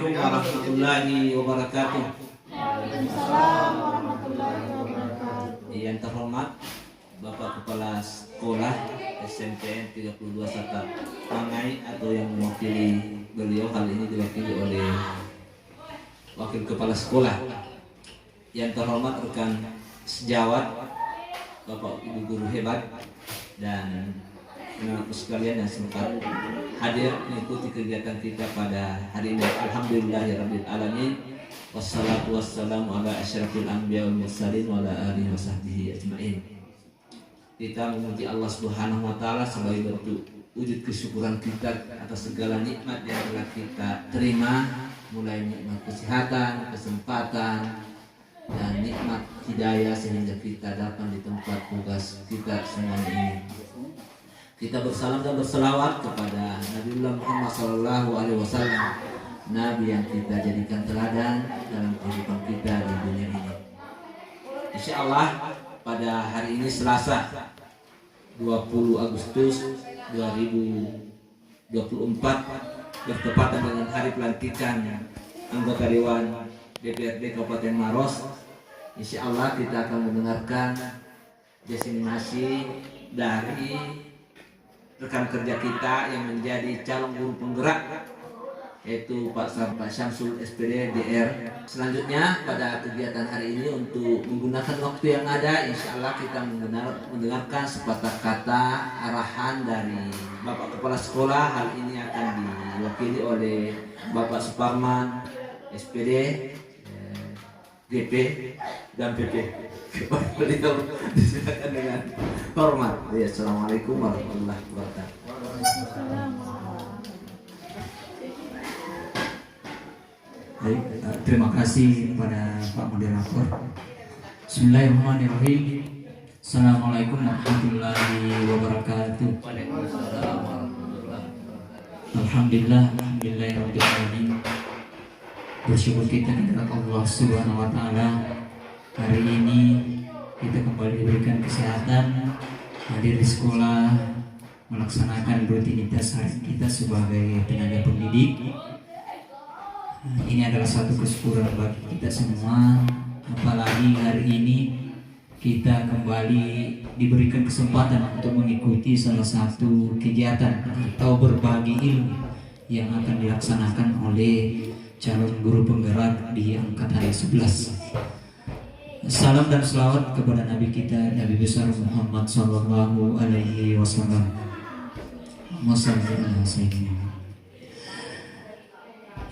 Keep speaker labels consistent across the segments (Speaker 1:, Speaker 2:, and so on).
Speaker 1: Assalamualaikum warahmatullahi wabarakatuh.
Speaker 2: Waalaikumsalam warahmatullahi wabarakatuh.
Speaker 1: Yang terhormat Bapak Kepala Sekolah SMPN 32 Sata Mangai atau yang mewakili beliau kali ini diwakili oleh Wakil Kepala Sekolah. Yang terhormat rekan sejawat Bapak Ibu guru hebat dan anak-anak sekalian yang sempat hadir mengikuti kegiatan kita pada hari ini. Alhamdulillahirabbil alamin. Wassalatu wassalamu ala asyrafil anbiya wal mursalin wa ala alihi wasahbihi ajmain. Kita memuji Allah Subhanahu wa taala sebagai bentuk wujud kesyukuran kita atas segala nikmat yang telah kita terima, mulai nikmat kesehatan, kesempatan, dan nikmat hidayah sehingga kita datang di tempat tugas kita semuanya ini. Kita bersalam dan berselawat kepada Nabiullah Muhammad SAW, Nabi yang kita jadikan teladan dalam kehidupan kita di dunia ini. Insya Allah pada hari ini Selasa 20 Agustus 2024 bertepatan dengan hari pelantikan anggota Dewan DPRD Kabupaten Maros. Insya Allah kita akan mendengarkan diseminasi dari rekan kerja kita yang menjadi calon guru penggerak, yaitu Pak Syamsul SPD DR. Selanjutnya pada kegiatan hari ini untuk menggunakan waktu yang ada, insya Allah kita mendengarkan sepatah kata arahan dari Bapak Kepala Sekolah. Hal ini akan diwakili oleh Bapak Suparman SPD, GP dan PP. Beliau disilakan dengan hormat. Ya, Assalamualaikum warahmatullahi wabarakatuh.
Speaker 3: Baik, terima kasih kepada Pak Moderator. Bismillahirrahmanirrahim. Assalamualaikum warahmatullahi wabarakatuh.
Speaker 1: Waalaikumsalam warahmatullahi wabarakatuh.
Speaker 3: Alhamdulillahirabbil alamin. Bersyukur kita kepada Allah Subhanahu wa taala. Hari ini kita kembali diberikan kesehatan, hadir di sekolah, melaksanakan rutinitas hari kita sebagai tenaga pendidik. Ini adalah satu kesyukuran bagi kita semua, apalagi hari ini kita kembali diberikan kesempatan untuk mengikuti salah satu kegiatan atau berbagi ilmu yang akan dilaksanakan oleh calon guru penggerak di angkatan 11. Salam dan selawat kepada Nabi kita, Nabi besar Muhammad Sallallahu Alaihi Wasallam.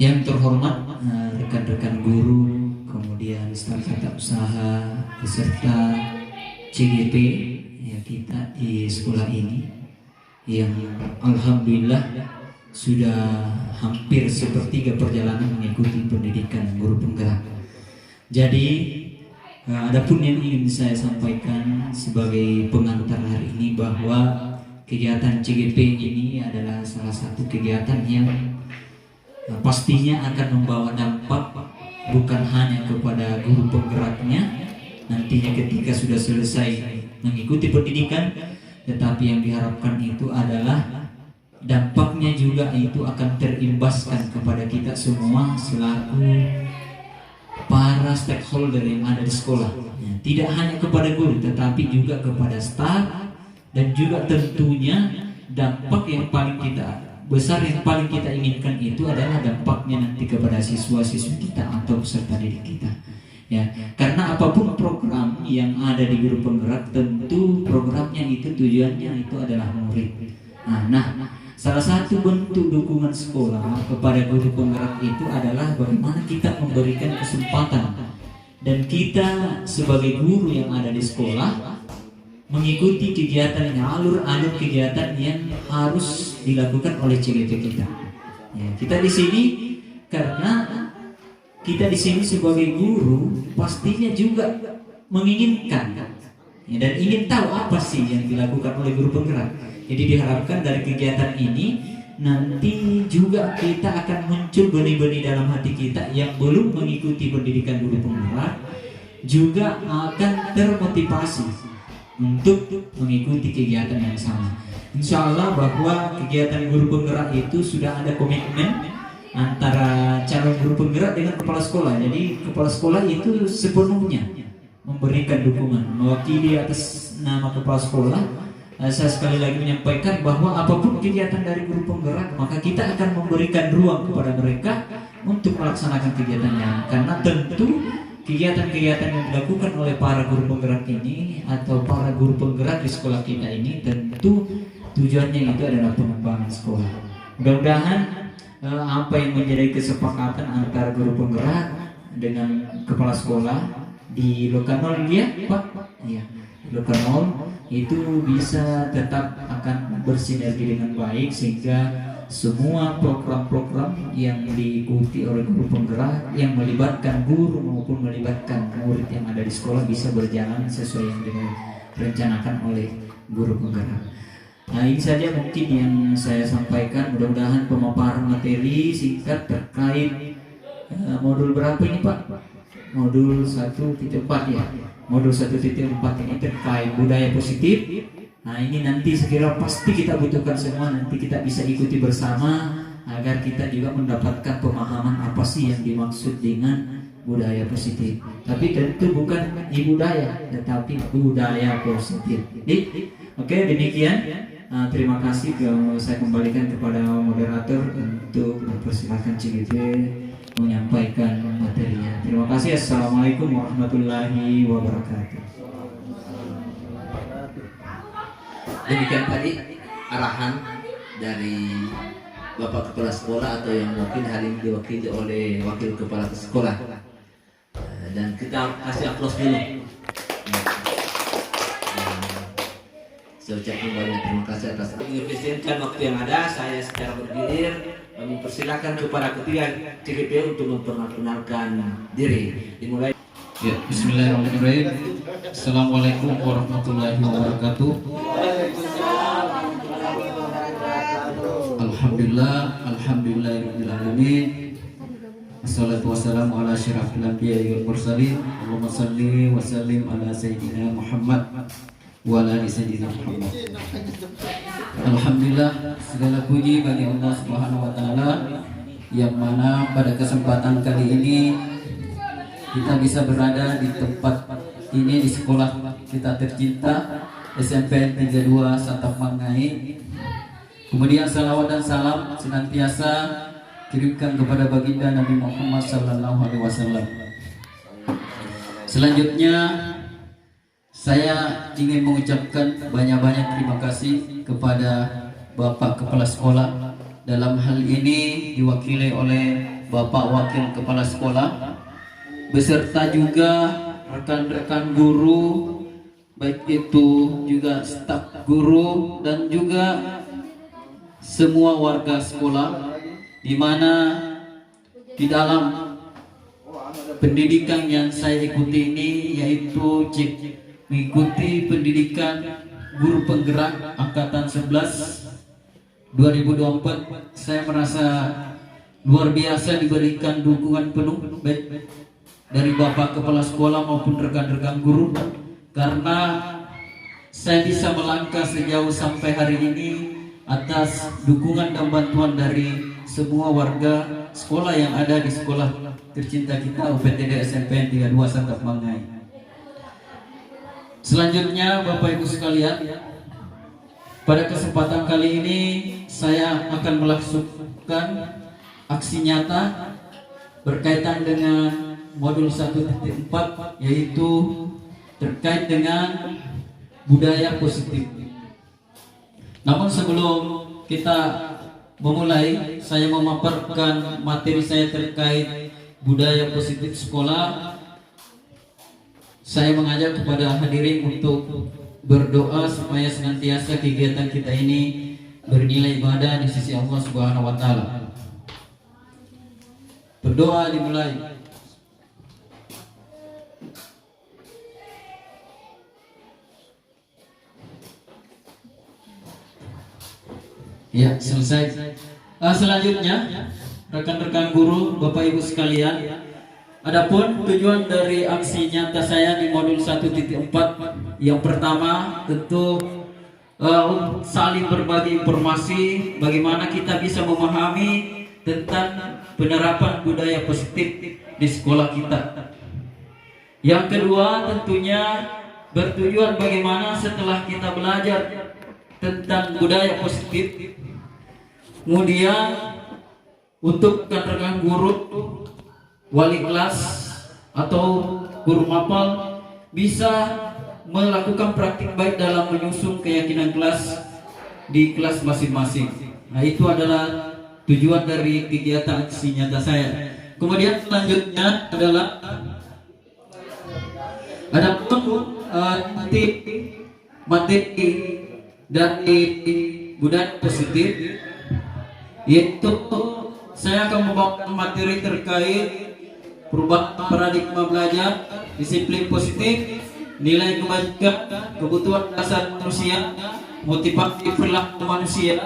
Speaker 3: Yang terhormat rekan-rekan guru, kemudian staf tata usaha beserta CGP ya kita di sekolah ini, yang alhamdulillah sudah hampir sepertiga perjalanan mengikuti pendidikan guru penggerak. Jadi adapun yang ingin saya sampaikan sebagai pengantar hari ini, bahwa kegiatan CGP ini adalah salah satu kegiatan yang pastinya akan membawa dampak bukan hanya kepada guru penggeraknya nantinya ketika sudah selesai mengikuti pendidikan, tetapi yang diharapkan itu adalah dampaknya juga itu akan terimbaskan kepada kita semua selaku para stakeholder yang ada di sekolah. Tidak hanya kepada guru tetapi juga kepada staf, dan juga tentunya dampak yang paling besar yang paling kita inginkan itu adalah dampaknya nanti kepada siswa-siswi kita atau peserta didik kita. Ya, karena apapun program yang ada di guru penggerak, tentu programnya itu tujuannya itu adalah murid. Nah, salah satu bentuk dukungan sekolah kepada guru penggerak itu adalah bagaimana kita memberikan kesempatan dan kita sebagai guru yang ada di sekolah mengikuti kegiatan alur-alur kegiatan yang harus dilakukan oleh CGP kita. Ya, kita di sini karena kita di sini sebagai guru pastinya juga menginginkan ya, dan ingin tahu apa sih yang dilakukan oleh guru penggerak. Jadi diharapkan dari kegiatan ini nanti juga kita akan muncul benih-benih dalam hati kita yang belum mengikuti pendidikan guru penggerak juga akan termotivasi untuk mengikuti kegiatan yang sama. Insya Allah bahwa kegiatan guru penggerak itu sudah ada komitmen antara calon guru penggerak dengan kepala sekolah. Jadi kepala sekolah itu sepenuhnya memberikan dukungan, mewakili atas nama kepala sekolah. Saya sekali lagi menyampaikan bahwa apapun kegiatan dari guru penggerak, maka kita akan memberikan ruang kepada mereka untuk melaksanakan kegiatannya. Karena tentu kegiatan-kegiatan yang dilakukan oleh para guru penggerak ini atau para guru penggerak di sekolah kita ini tentu tujuannya itu adalah pengembangan sekolah. Mudah-mudahan apa yang menjadi kesepakatan antara guru penggerak dengan kepala sekolah di Lokanol ya Pak, ya Lokanol itu bisa tetap akan bersinergi dengan baik sehingga semua program-program yang diikuti oleh guru penggerak yang melibatkan guru maupun melibatkan murid yang ada di sekolah bisa berjalan sesuai yang direncanakan oleh guru penggerak. Nah, ini saja mungkin yang saya sampaikan. Mudah-mudahan pemaparan materi singkat terkait modul berapa ini Pak? Modul 1.4 ya. Modul 1.4 ini terkait budaya positif. Nah, ini nanti sekira pasti kita butuhkan semua, nanti kita bisa ikuti bersama agar kita juga mendapatkan pemahaman apa sih yang dimaksud dengan budaya positif. Tapi tentu bukan budaya, tetapi budaya positif. Oke, demikian. Terima kasih. Saya kembalikan kepada moderator untuk mempersilahkan CGP menyampaikan materinya. Terima kasih. Assalamualaikum warahmatullahi wabarakatuh.
Speaker 1: Demikian tadi arahan dari Bapak Kepala Sekolah atau yang mungkin hari ini diwakili oleh Wakil Kepala Sekolah. Dan kita kasih aplaus dulu. Saya ucapkan banyak terima kasih atas mengefisienkan waktu yang ada. Saya secara bergilir mempersilahkan kepada ketiga CGP untuk memperkenalkan diri. Dimulai.
Speaker 4: Ya, bismillahirrahmanirrahim. Assalamualaikum warahmatullahi wabarakatuh. Alhamdulillahirrahmanirrahim. Assalatu wassalamu ala asyrafil anbiya'i wal mursalin. Allahumma salli wa sallim ala sayyidina Muhammad wa ala ali sayyidina Muhammad. Alhamdulillah, segala puji bagi Allah Subhanahu wa taala yang mana pada kesempatan kali ini kita bisa berada di tempat ini di sekolah kita tercinta SMP 32 Santap Mangai. Kemudian salawat dan salam senantiasa kirimkan kepada baginda Nabi Muhammad sallallahu alaihi wasallam. Selanjutnya saya ingin mengucapkan banyak-banyak terima kasih kepada Bapak Kepala Sekolah. Dalam hal ini diwakili oleh Bapak Wakil Kepala Sekolah beserta juga rekan-rekan guru, baik itu juga staf guru dan juga semua warga sekolah, di mana di dalam pendidikan yang saya ikuti ini yaitu mengikuti pendidikan guru penggerak angkatan 11 2024. Saya merasa luar biasa diberikan dukungan penuh baik dari Bapak Kepala Sekolah maupun rekan-rekan guru, karena saya bisa melangkah sejauh sampai hari ini atas dukungan dan bantuan dari semua warga sekolah yang ada di sekolah tercinta kita UPTD SMP 32 Santap Mangai. Selanjutnya Bapak Ibu sekalian, pada kesempatan kali ini saya akan melangsungkan aksi nyata berkaitan dengan modul 1.4 yaitu terkait dengan budaya positif. Namun sebelum kita memulai, saya memaparkan materi saya terkait budaya positif sekolah. Saya mengajak kepada hadirin untuk berdoa supaya senantiasa kegiatan kita ini bernilai ibadah di sisi Allah Subhanahu wa taala. Berdoa dimulai. Ya, selesai. Selanjutnya, rekan-rekan guru, Bapak Ibu sekalian, adapun tujuan dari aksi nyata saya di modul 1.4 yang pertama tentu saling berbagi informasi bagaimana kita bisa memahami tentang penerapan budaya positif di sekolah kita. Yang kedua tentunya bertujuan bagaimana setelah kita belajar tentang budaya positif, kemudian untuk rekan-rekan guru, wali kelas atau guru mapel bisa melakukan praktik baik dalam menyusun keyakinan kelas di kelas masing-masing. Nah, itu adalah tujuan dari kegiatan aksi nyata saya. Kemudian selanjutnya adalah ada nanti materi dari budaya positif, yaitu saya akan membawakan materi terkait perubahan paradigma belajar, disiplin positif, nilai kebajikan, kebutuhan dasar manusia, motivasi perilaku manusia,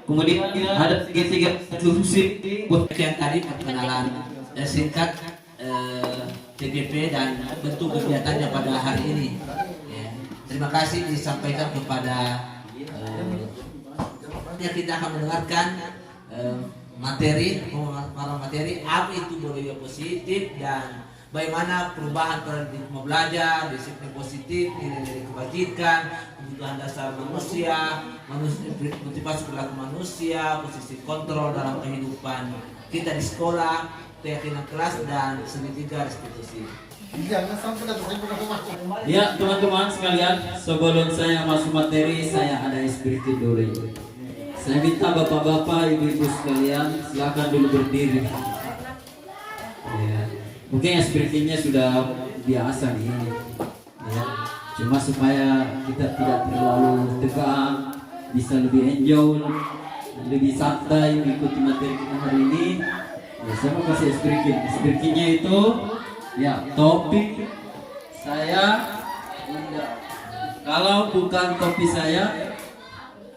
Speaker 4: kemudian ada tiga fungsi
Speaker 1: yang tadi perkenalan singkat TGP dan bentuk kegiatannya pada hari ini. Ya. Terima kasih disampaikan kepada yang kita akan mendengarkan materi apa itu budaya positif dan bagaimana perubahan paradigma belajar, disiplin positif, nilai-nilai kebajikan, kebutuhan dasar manusia, motivasi perilaku manusia, posisi kontrol dalam kehidupan kita di sekolah, keyakinan kelas, dan segitiga restitusi.
Speaker 4: Ya teman-teman sekalian, sebelum saya masuk materi, saya ada SPT dulu. Saya minta bapak-bapak, ibu-ibu sekalian, silakan dulu berdiri. Ya. Mungkin SPT-nya sudah biasa nih, ya. Cuma supaya kita tidak terlalu tegang, bisa lebih enjoy, lebih santai mengikuti materi kita hari ini. Ya, saya mau kasih SPT. SPT-nya itu, ya, topik saya. Kalau bukan topi saya,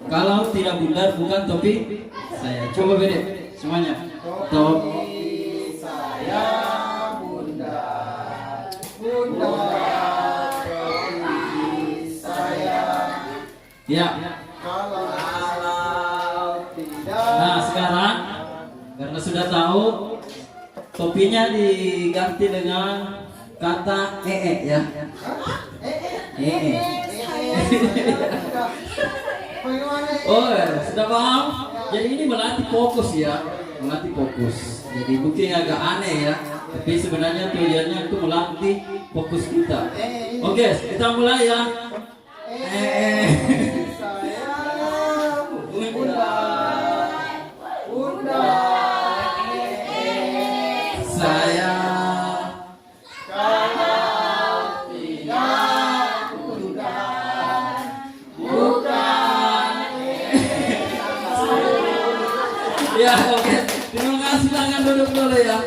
Speaker 4: kalau tidak bundar bukan topi saya. Coba beda semuanya. Topi saya bundar, bundar topi saya. Ya. Kalau tidak. Nah sekarang karena sudah tahu, topinya diganti dengan kata ya. Oh, sudah paham? Jadi ini melatih fokus ya, melatih fokus. Jadi mungkin agak aneh ya, tapi sebenarnya tujuannya itu melatih fokus kita. Oke, kita mulai ya. Saya ya, oke. Terima kasih, tangan duduk dulu ya.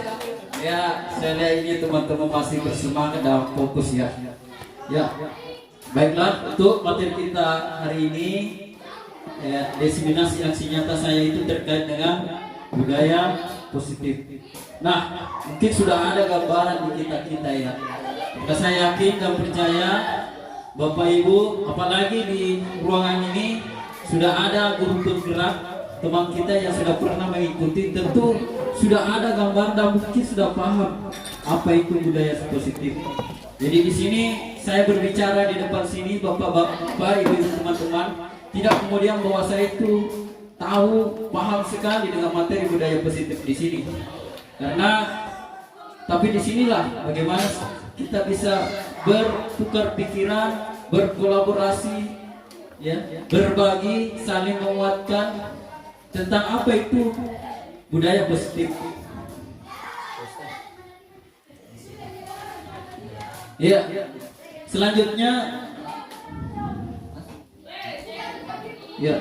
Speaker 4: Ya, saya lihat ini teman-teman masih bersemangat dan fokus ya. Ya, baiklah, untuk materi kita hari ini, ya, diseminasi aksi nyata saya itu terkait dengan budaya positif. Nah, mungkin sudah ada gambaran di kita ya. Maka saya yakin dan percaya Bapak Ibu, apalagi di ruangan ini sudah ada guru penggerak, teman kita yang sudah pernah mengikuti, tentu sudah ada gambar dan mungkin sudah paham apa itu budaya positif. Jadi di sini saya berbicara di depan sini, bapak-bapak, ibu-ibu, teman-teman, tidak kemudian bahwa saya itu tahu, paham sekali dengan materi budaya positif di sini. Karena tapi disinilah bagaimana kita bisa bertukar pikiran, berkolaborasi, ya, berbagi, saling menguatkan tentang apa itu budaya positif. Ya, selanjutnya, ya,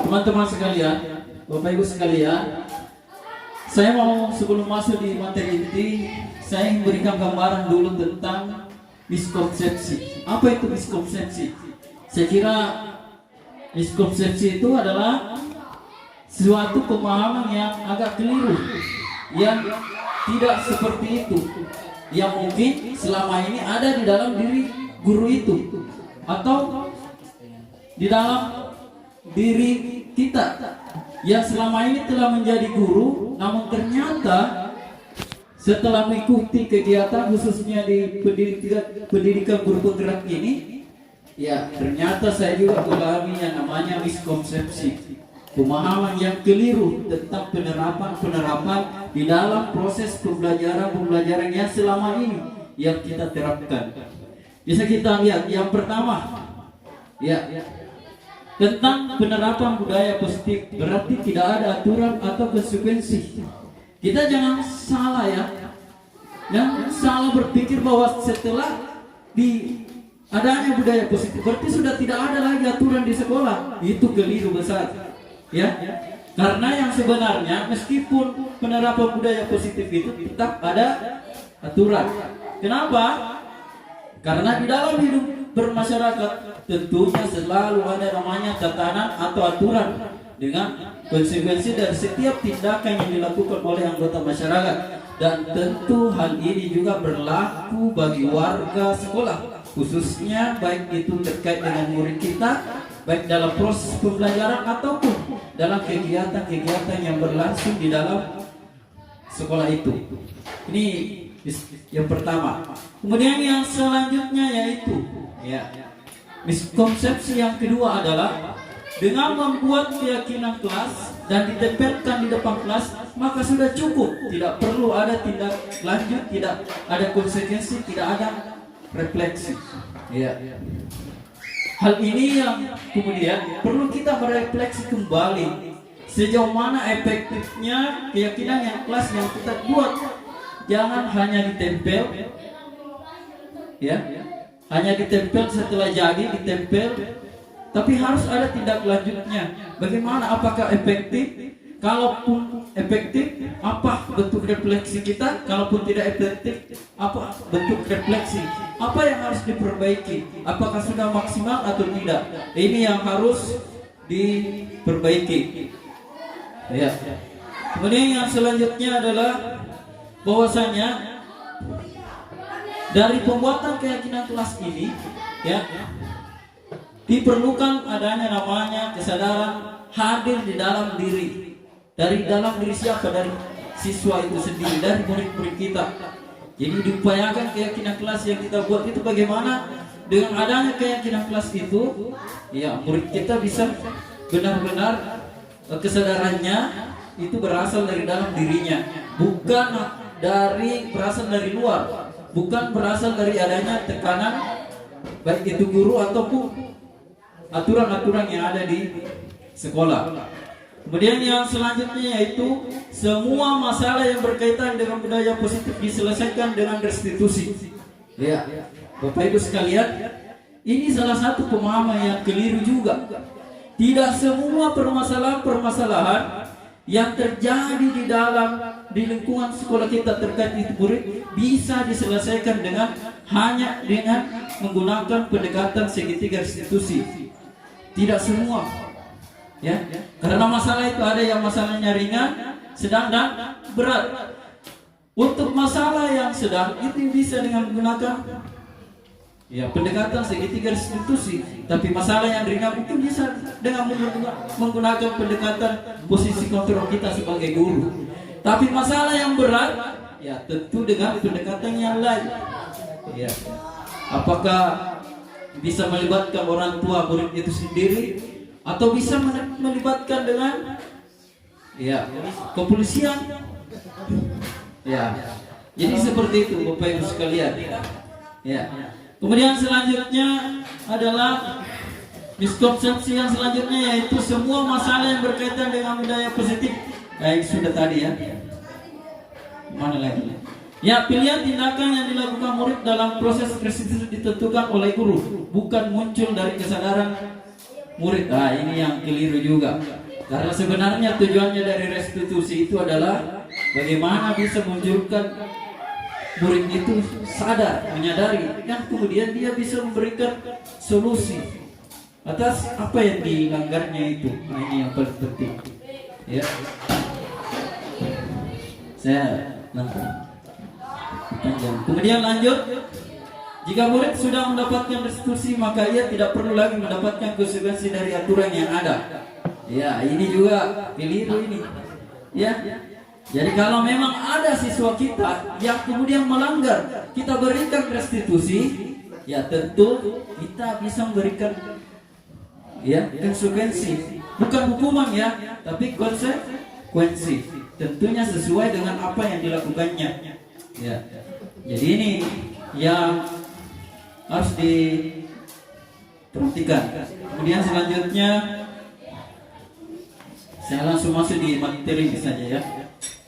Speaker 4: teman-teman sekalian, Bapak Ibu sekalian, saya mau sebelum masuk di materi inti, saya ingin berikan gambaran dulu tentang miskonsepsi. Apa itu miskonsepsi? Saya kira miskonsepsi itu adalah suatu pemahaman yang agak keliru, yang tidak seperti itu, yang mungkin selama ini ada di dalam diri guru itu atau di dalam diri kita.
Speaker 5: yang selama ini telah menjadi guru, namun ternyata setelah mengikuti kegiatan khususnya di pendidikan guru penggerak ini, ya ternyata saya juga mengalami yang namanya miskonsepsi, pemahaman yang keliru tentang penerapan di dalam proses pembelajaran yang selama ini yang kita terapkan. Bisa kita lihat yang pertama, ya, tentang penerapan budaya positif, berarti tidak ada aturan atau konsekuensi. Kita jangan salah ya, jangan salah berpikir bahwa setelah di adanya budaya positif berarti sudah tidak ada lagi aturan di sekolah. Itu keliru besar, ya. Karena yang sebenarnya meskipun penerapan budaya positif itu tetap ada aturan. Kenapa? Karena di dalam hidup bermasyarakat tentunya selalu ada namanya tatanan atau aturan dengan konsekuensi dari setiap tindakan yang dilakukan oleh anggota masyarakat, dan tentu hal ini juga berlaku bagi warga sekolah, khususnya baik itu terkait dengan murid kita, baik dalam proses pembelajaran ataupun dalam kegiatan-kegiatan yang berlangsung di dalam sekolah itu. Ini yang pertama. Kemudian yang selanjutnya yaitu, ya, miskonsepsi yang kedua adalah dengan membuat keyakinan kelas dan ditempelkan di depan kelas maka sudah cukup, tidak perlu ada tindak lanjut, tidak ada konsekuensi, tidak ada refleksi. Ya. Hal ini yang kemudian perlu kita merefleksi kembali sejauh mana efektifnya keyakinan yang kelas yang kita buat. Jangan hanya ditempel, ya, hanya ditempel setelah jadi ditempel, tapi harus ada tindak lanjutnya. Bagaimana? Apakah efektif? Kalaupun efektif, apa bentuk refleksi kita? Kalaupun tidak efektif, apa bentuk refleksi? Apa yang harus diperbaiki? Apakah sudah maksimal atau tidak? Ini yang harus diperbaiki. Ya. Kemudian yang selanjutnya adalah bahwasanya dari pembuatan keyakinan kelas ini, ya, diperlukan adanya namanya kesadaran hadir di dalam diri. Dari dalam diri siapa? Dari siswa itu sendiri, dari murid-murid kita. Jadi diupayakan keyakinan kelas yang kita buat itu bagaimana dengan adanya keyakinan kelas itu, ya, murid kita bisa benar-benar kesadarannya itu berasal dari dalam dirinya, bukan berasal dari luar, bukan berasal dari adanya tekanan baik itu guru ataupun aturan-aturan yang ada di sekolah. Kemudian yang selanjutnya yaitu semua masalah yang berkaitan dengan budaya positif diselesaikan dengan restitusi. Ya, Bapak Ibu sekalian, ini salah satu pemahaman yang keliru juga. Tidak semua permasalahan yang terjadi di lingkungan sekolah kita terkait itu murid bisa diselesaikan hanya dengan menggunakan pendekatan segitiga restitusi. Tidak semua, ya, karena masalah itu ada yang masalahnya ringan, sedang dan berat. Untuk masalah yang sedang itu bisa dengan menggunakan, ya, pendekatan segitiga restitusi. Tapi masalah yang ringan mungkin bisa dengan menggunakan pendekatan posisi kontrol kita sebagai guru. Tapi masalah yang berat, ya, tentu dengan pendekatan yang lain. Ya. Apakah bisa melibatkan orang tua murid itu sendiri, atau bisa melibatkan dengan, ya, kepolisian. Ya. Jadi seperti itu Bapak Ibu sekalian. Ya. Kemudian selanjutnya adalah miskonsepsi yang selanjutnya yaitu semua masalah yang berkaitan dengan budaya positif. Baik, sudah tadi ya. Mana lagi? Ya, pilihan tindakan yang dilakukan murid dalam proses restitusi ditentukan oleh guru, bukan muncul dari kesadaran murid. Nah, ini yang keliru juga. Karena sebenarnya tujuannya dari restitusi itu adalah bagaimana bisa munculkan murid itu sadar, menyadari, dan kemudian dia bisa memberikan solusi atas apa yang dilanggarnya itu. Nah, ini yang paling penting. Ya, saya nanti panjang. Kemudian lanjut, jika murid sudah mendapatkan restitusi maka ia tidak perlu lagi mendapatkan konsekuensi dari aturan yang ada. Ya, ini juga keliru ini. Ya. Jadi kalau memang ada siswa kita yang kemudian melanggar, kita berikan restitusi, ya tentu kita bisa memberikan ya konsekuensi, bukan hukuman ya, tapi konsekuensi. Tentunya sesuai dengan apa yang dilakukannya. Ya. Jadi ini yang harus diperhatikan. Kemudian selanjutnya saya langsung masuk di materi saja ya.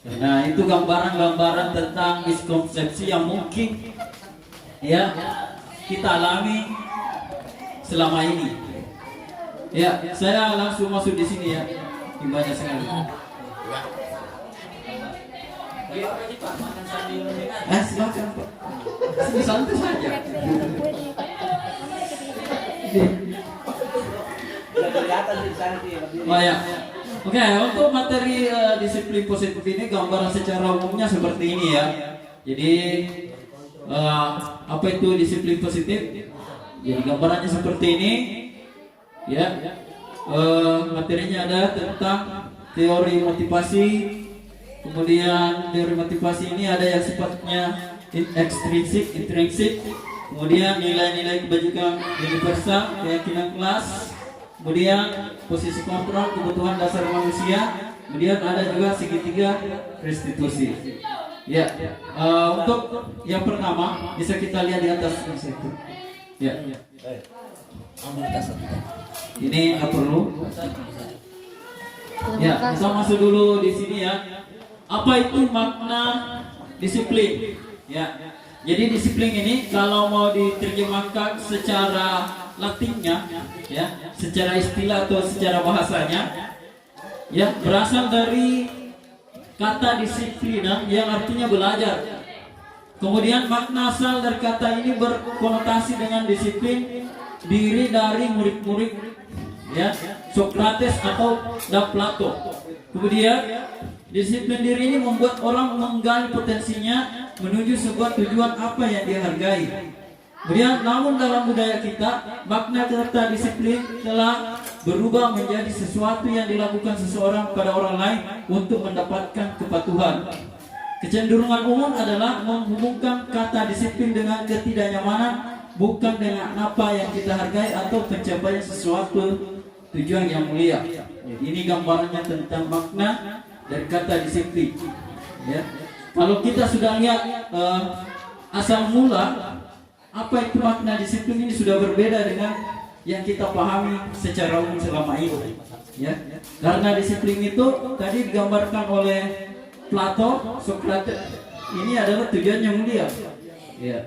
Speaker 5: Nah, itu gambaran-gambaran tentang miskonsepsi yang mungkin ya kita alami selama ini. Ya, saya langsung masuk di sini ya. Banyak sekali. Silakan Pak. Santai saja. Oh ya. Oke, untuk materi disiplin positif ini gambaran secara umumnya seperti ini ya. Jadi apa itu disiplin positif? Jadi gambarannya seperti ini ya. Materinya ada tentang teori motivasi. Kemudian teori motivasi ini ada yang sifatnya ekstrinsik, intrinsik. Kemudian nilai-nilai kebajikan universal, keyakinan kelas. Kemudian posisi kontrol kebutuhan dasar manusia. Kemudian ada juga segitiga restitusi. Ya, untuk yang pertama bisa kita lihat di atas situ. Ya. Ini nggak perlu. Ya, kita masuk dulu di sini ya. Apa itu makna disiplin? Ya. Jadi disiplin ini kalau mau diterjemahkan secara Latinnya, ya, secara istilah atau secara bahasanya, ya, berasal dari kata disiplina yang artinya belajar. Kemudian makna asal dari kata ini berkonotasi dengan disiplin diri dari murid-murid, ya, Sokrates atau Plato. Kemudian disiplin diri ini membuat orang menggali potensinya menuju sebuah tujuan apa yang dia hargai. Kemudian, namun dalam budaya kita, makna kata disiplin telah berubah menjadi sesuatu yang dilakukan seseorang pada orang lain untuk mendapatkan kepatuhan. Kecenderungan umum adalah menghubungkan kata disiplin dengan ketidaknyamanan, bukan dengan apa yang kita hargai atau pencapaian sesuatu tujuan yang mulia. Jadi ini gambarannya tentang makna dari kata disiplin. Ya. Kalau kita sudah lihat asal mula apa itu makna disiplin ini sudah berbeda dengan yang kita pahami secara umum selama ini. Ya. Karena disiplin itu tadi digambarkan oleh Plato, Sokrates, ini adalah tujuan yang mulia. Ya.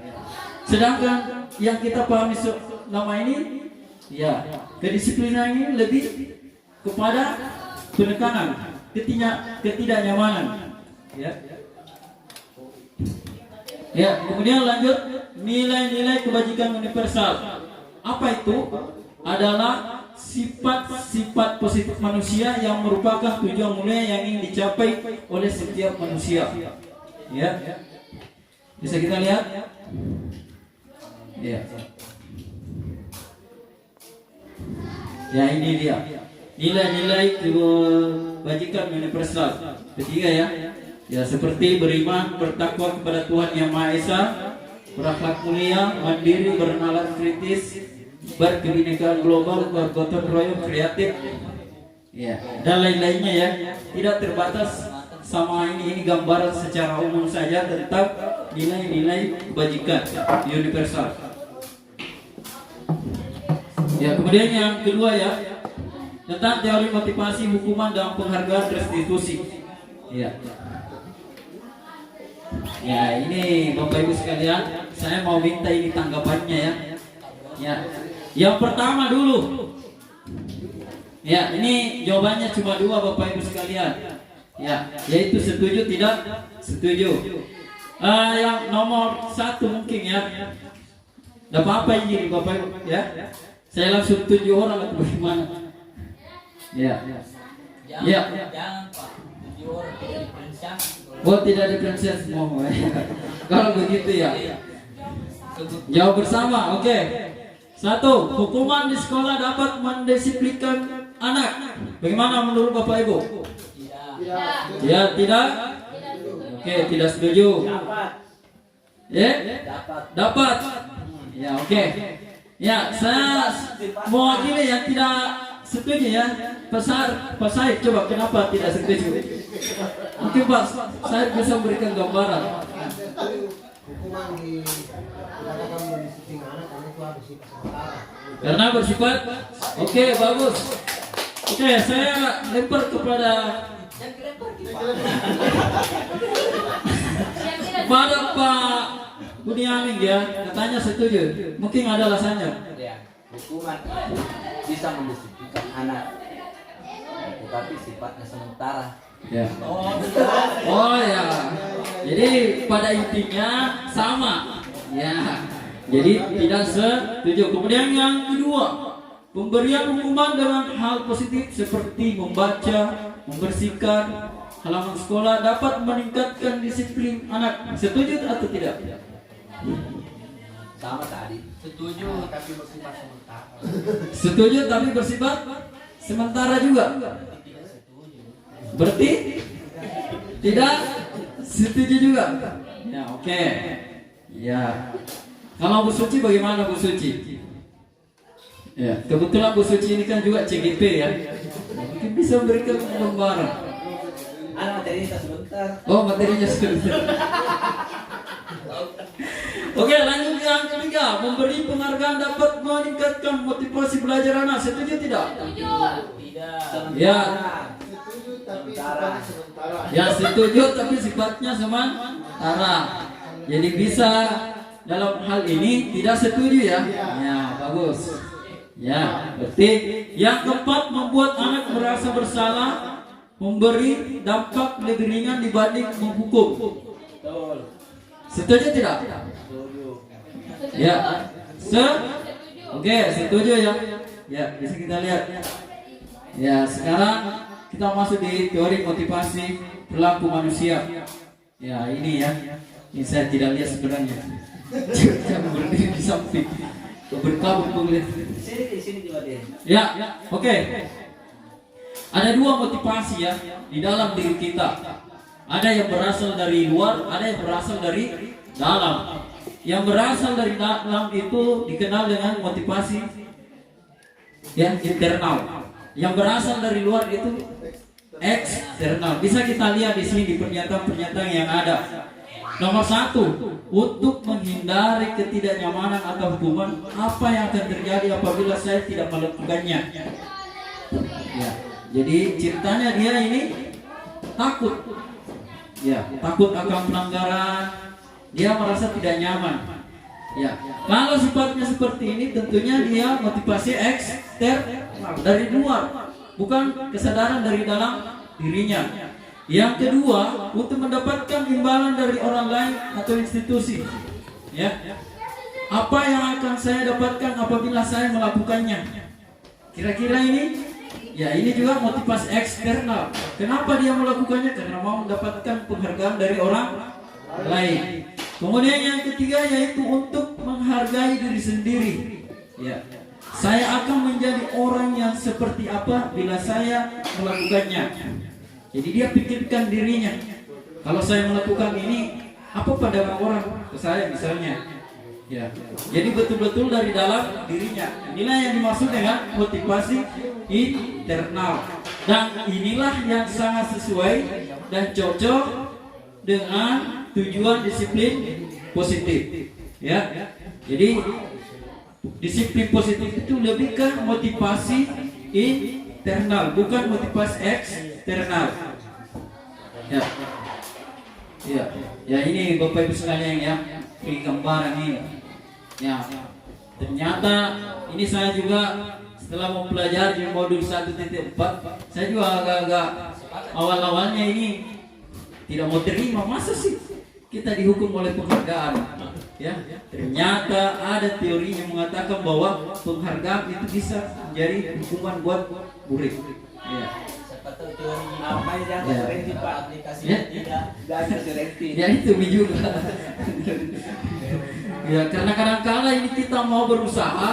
Speaker 5: Sedangkan yang kita pahami selama ini, ya, kedisiplinan ini lebih kepada penekanan, ketidaknyamanan. Ya. Ya, kemudian lanjut nilai-nilai kebajikan universal. Apa itu? Adalah sifat-sifat positif manusia yang merupakan tujuan mulia yang ingin dicapai oleh setiap manusia. Ya. Bisa kita lihat? Ya. Ya, ini dia. Nilai-nilai kebajikan universal. Ketiga ya. Ya, seperti beriman, bertakwa kepada Tuhan Yang Maha Esa, berakhlak mulia, mandiri, bernalar kritis, berkebinekaan global, bergotong royong, kreatif, ya, dan lain-lainnya ya. Tidak terbatas sama ini gambaran secara umum saja tentang nilai-nilai kebajikan universal. Ya, kemudian yang kedua ya, tentang teori motivasi, hukuman, dan penghargaan restitusi. Ya. Ya, ini Bapak Ibu sekalian, saya mau minta ini tanggapannya ya. Ya. Yang pertama dulu. Ya, ini jawabannya cuma dua Bapak Ibu sekalian. Ya, yaitu setuju tidak setuju. Yang nomor satu mungkin ya. Tidak apa-apa ini Bapak Ibu ya. Saya langsung 7 orang atau bagaimana? Ya. Ya.
Speaker 6: Jangan Pak, 7 orang tidak diperintah.
Speaker 5: Oh, tidak ada prinsip semua. Kalau begitu ya. Jawab bersama. Oke. 1. Hukuman di sekolah dapat mendisiplinkan anak. Bagaimana menurut Bapak Ibu?
Speaker 6: Tidak.
Speaker 5: Ya, tidak? Oke, tidak setuju. Ya? Dapat. Ya, oke. Ya, saya mewakili yang tidak setuju ya. Pak Said, coba kenapa tidak setuju? Mungkin Pak Said bisa memberikan gambaran.
Speaker 7: Hukuman dikatakan mendisiplin anak karena itu harus bersifat sementara.
Speaker 5: Karena bersifat. Oke, bagus. Oke, saya lempar kepada Pak Budianing ya, katanya setuju. Mungkin ada alasannya.
Speaker 6: Ya, hukuman bisa mendisiplinkan anak, tetapi sifatnya sementara.
Speaker 5: Ya. Oh ya. Jadi pada intinya sama. Ya. Jadi tidak setuju. Kemudian yang kedua, pemberian hukuman dengan hal positif seperti membaca, membersihkan halaman sekolah dapat meningkatkan disiplin anak. Setuju atau tidak?
Speaker 6: Sama tadi.
Speaker 7: Setuju tapi bersifat sementara.
Speaker 5: Setuju tapi bersifat sementara juga. Berarti tidak setuju juga. Ya, oke. Ya. Kalau Bu Suci bagaimana Bu Suci? Ya, kebetulan Bu Suci ini kan juga CGP ya. Mungkin bisa memberikan gambaran.
Speaker 6: Anak materinya sebentar.
Speaker 5: Oh, materinya sebentar. Oke, lanjut yang ketiga, memberi penghargaan dapat meningkatkan motivasi belajar anak. Setuju tidak?
Speaker 6: Tidak.
Speaker 5: Ya.
Speaker 7: Setuju tapi sifatnya sementara.
Speaker 5: Ya, setuju tapi sifatnya sementara. Jadi bisa dalam hal ini tidak setuju ya. Ya, bagus. Ya, berarti yang keempat membuat anak merasa bersalah, memberi dampak lebih ringan dibanding menghukum.
Speaker 6: Betul.
Speaker 5: Setuju tidak?
Speaker 6: Setuju.
Speaker 5: Ya. Oke, setuju ya. Ya, bisa kita lihat. Ya, sekarang kita masuk di teori motivasi perilaku manusia. Ya, ini ya. Ini saya tidak lihat sebenarnya. Jangan berdiri di samping. Berkabut melihat.
Speaker 6: Di sini juga deh.
Speaker 5: Ya, oke. Ada dua motivasi ya di dalam diri kita. Ada yang berasal dari luar, ada yang berasal dari dalam. Yang berasal dari dalam itu dikenal dengan motivasi ya internal. Yang berasal dari luar itu eksternal. Bisa kita lihat di sini di pernyataan-pernyataan yang ada. Nomor 1, untuk menghindari ketidaknyamanan atau hukuman, apa yang akan terjadi apabila saya tidak melakukannya? Ya, jadi ceritanya dia ini takut. Ya, takut akan pelanggaran. Dia merasa tidak nyaman. Ya, kalau sifatnya seperti ini, tentunya dia motivasi eksternal dari luar, bukan kesadaran dari dalam dirinya. Yang kedua, untuk mendapatkan imbalan dari orang lain atau institusi. Ya, apa yang akan saya dapatkan apabila saya melakukannya? Kira-kira ini, ya ini juga motivasi eksternal. Kenapa dia melakukannya? Karena mau mendapatkan penghargaan dari orang lain. Kemudian yang ketiga yaitu untuk menghargai diri sendiri. Ya, saya akan menjadi orang yang seperti apa bila saya melakukannya. Jadi dia pikirkan dirinya. Kalau saya melakukan ini, apa pandangan orang ke saya misalnya? Ya. Jadi betul-betul dari dalam dirinya. Inilah yang dimaksud dengan motivasi internal. Dan inilah yang sangat sesuai dan cocok dengan tujuan disiplin positif. Ya. Jadi disiplin positif itu lebih ke motivasi internal, bukan motivasi eksternal. Ya. Ya. Ya ini Bapak Ibu sekalian ya, ini gambaran ini. Ya. Ternyata ini saya juga setelah mempelajari modul 1.4, saya juga agak-agak awal-awalnya ini tidak mau terima, masa sih kita dihukum oleh penghargaan? Ya, ternyata ada teori yang mengatakan bahwa penghargaan itu bisa menjadi hukuman buat murid. Ya.
Speaker 6: Seperti teori apa yang
Speaker 5: Ya.
Speaker 6: referensi Pak aplikasinya tidak ada referensi.
Speaker 5: Ya itu juga. Ya karena kadang-kadang ini kita mau berusaha,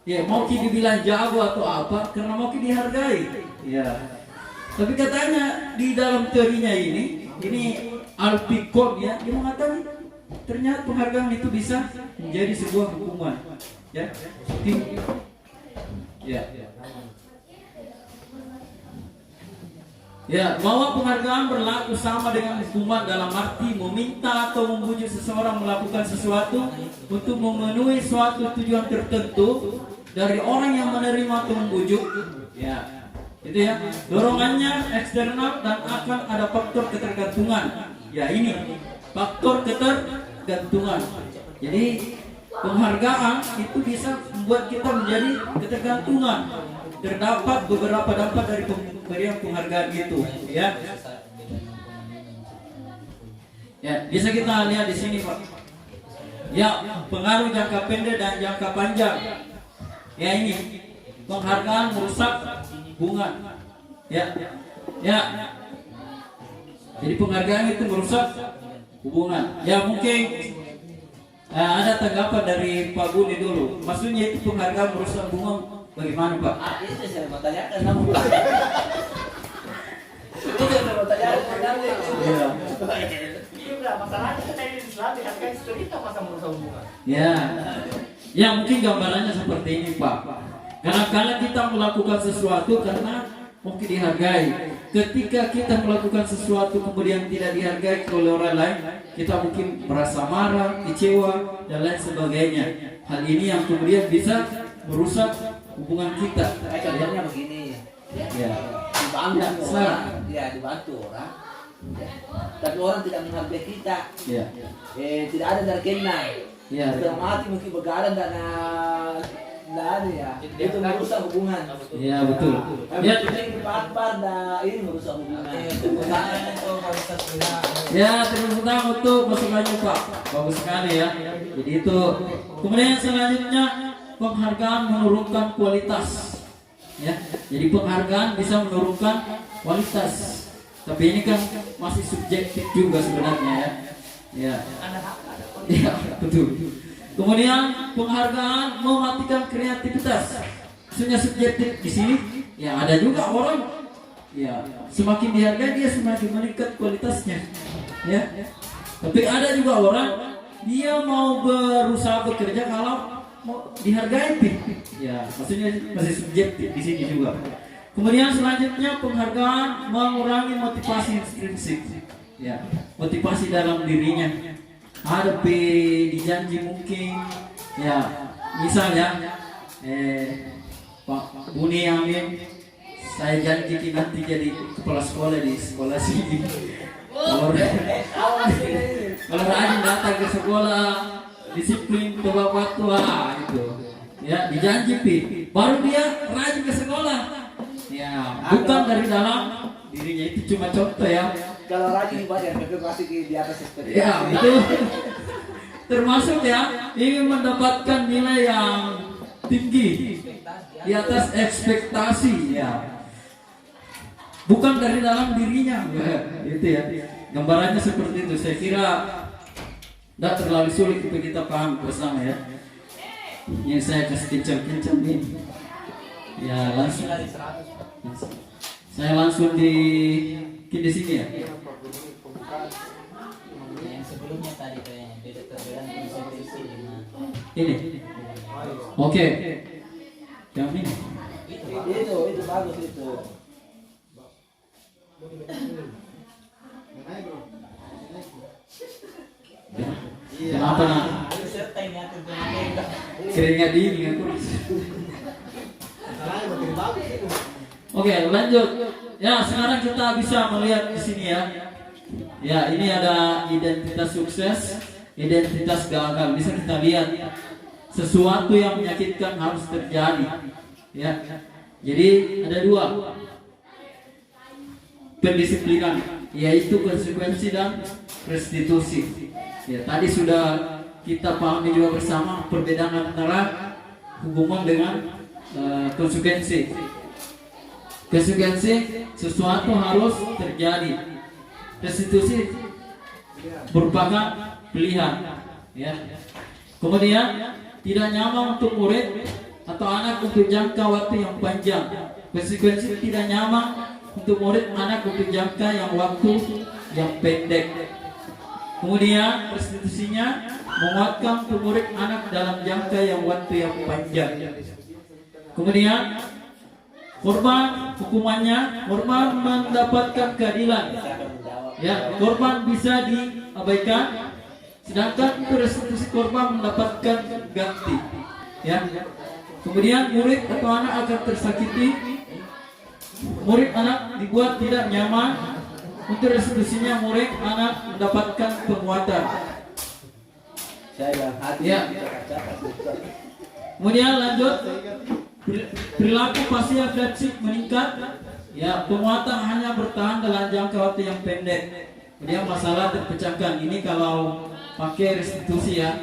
Speaker 5: Ya, mau dibilang jago atau apa karena mau dihargai. Ya. Tapi katanya di dalam teorinya ini Alpicon ya, dia mengatakan ternyata penghargaan itu bisa menjadi sebuah hukuman. Ya. Ya. Ya, bahwa penghargaan berlaku sama dengan hukuman dalam arti meminta atau membujuk seseorang melakukan sesuatu untuk memenuhi suatu tujuan tertentu dari orang yang menerima atau membujuk. Ya, itu ya. Dorongannya eksternal dan akan ada faktor ketergantungan. Ya, ini faktor ketergantungan. Jadi penghargaan itu bisa membuat kita menjadi ketergantungan. Terdapat beberapa dampak dari pemberian penghargaan itu, ya. Ya, bisa kita lihat di sini, Pak. Ya, pengaruh jangka pendek dan jangka panjang. Ya, ini penghargaan merusak hubungan. Ya, ya. Jadi penghargaan itu merusak hubungan. Ya, mungkin ada tanggapan dari Pak Budi dulu. Maksudnya itu penghargaan merusak hubungan. Bagaimana Pak?
Speaker 6: Itu saya mau tanyakan kamu. Itu saya mau tanyakan.
Speaker 5: Iya.
Speaker 6: Iya, masalahnya kita di Islam dihargai cerita masa merusak hubungan.
Speaker 5: Ya. Ya mungkin gambarannya seperti ini Pak. Karena kalau kita melakukan sesuatu karena mungkin dihargai. Ketika kita melakukan sesuatu kemudian tidak dihargai oleh orang lain, kita mungkin merasa marah, kecewa dan lain sebagainya. Hal ini yang kemudian bisa merusak hubungan kita.
Speaker 6: Contohnya begini.
Speaker 5: Ya.
Speaker 6: Dibantu
Speaker 5: Ya,
Speaker 6: orang. Ya, dibantu orang. Ya. Tapi orang tidak menghargai kita.
Speaker 5: Ya.
Speaker 6: Tidak ada dari kena.
Speaker 5: Ya.
Speaker 6: Sudah mati mungkin begadang dan ada ya. Itu merusak hubungan.
Speaker 5: Ya betul. Ya.
Speaker 6: Par ini merusak hubungan.
Speaker 5: Ya, terima kasih untuk masukannya Pak. Bagus sekali ya. Jadi itu. Kemudian selanjutnya penghargaan menurunkan kualitas. Ya. Jadi penghargaan bisa menurunkan kualitas. Tapi ini kan masih subjektif juga sebenarnya ya. Ya. Ya, betul. Kemudian penghargaan mematikan kreativitas. Maksudnya subjektif di sini. Ya, ada juga orang ya semakin dihargai dia semakin meningkat kualitasnya. Ya. Tapi ada juga orang dia mau berusaha bekerja kalau mau dihargai, ya maksudnya masih subjektif di sini juga. Kemudian selanjutnya penghargaan mengurangi motivasi intrinsik, ya motivasi dalam dirinya. Ada dijanji mungkin, ya misalnya Pak Buni Amin, saya janji nanti jadi kepala sekolah di sekolah sini. Kalau rajin datang ke sekolah, disiplin tepat waktu itu ya dijanji baru dia rajin ke sekolah ya bukan dari dalam dirinya. Itu cuma contoh ya.
Speaker 6: Kalau rajin banyak tapi pasti di atas ekspektasi.
Speaker 5: Ya itu termasuk ya ingin mendapatkan nilai yang tinggi di atas ekspektasi ya bukan dari dalam dirinya. Itu ya gambarannya seperti itu. Saya kira tidak terlalu sulit untuk kita paham bersama ya. Yang saya kasih kencang-kencang ini. Ya langsung. Saya langsung di sini ya.
Speaker 6: Yang sebelumnya tadi kayaknya beda perbedaan konsep
Speaker 5: Ini. Oke. Yang ini.
Speaker 6: Itu bagus itu.
Speaker 5: Kenapa nak? Keringat dingin aku. Oke, lanjut. Ya, sekarang kita bisa melihat di sini ya. Ya, ini ada identitas sukses, identitas gagal. Bisa kita lihat sesuatu yang menyakitkan harus terjadi. Ya. Jadi ada dua. Pendisiplinan, yaitu konsekuensi dan restitusi. Ya, tadi sudah kita pahami juga bersama perbedaan antara hubungan dengan konsekuensi. Konsekuensi sesuatu harus terjadi. Restitusi merupakan pilihan. Ya. Kemudian tidak nyaman untuk murid atau anak untuk jangka waktu yang panjang. Konsekuensi tidak nyaman untuk murid anak untuk jangka yang waktu yang pendek. Kemudian restitusinya menguatkan untuk murid anak dalam jangka yang waktu yang panjang. Kemudian korban hukumannya, korban mendapatkan keadilan. Ya, korban bisa diabaikan, sedangkan untuk restitusi korban mendapatkan ganti. Ya. Kemudian murid atau anak akan tersakiti, murid anak dibuat tidak nyaman. Untuk restitusinya murid anak mendapatkan penguatan. Ya. Kemudian lanjut, perilaku pasif agresif meningkat. Ya, penguatan hanya bertahan dalam jangka waktu yang pendek. Kemudian masalah terpecahkan. Ini kalau pakai restitusi ya.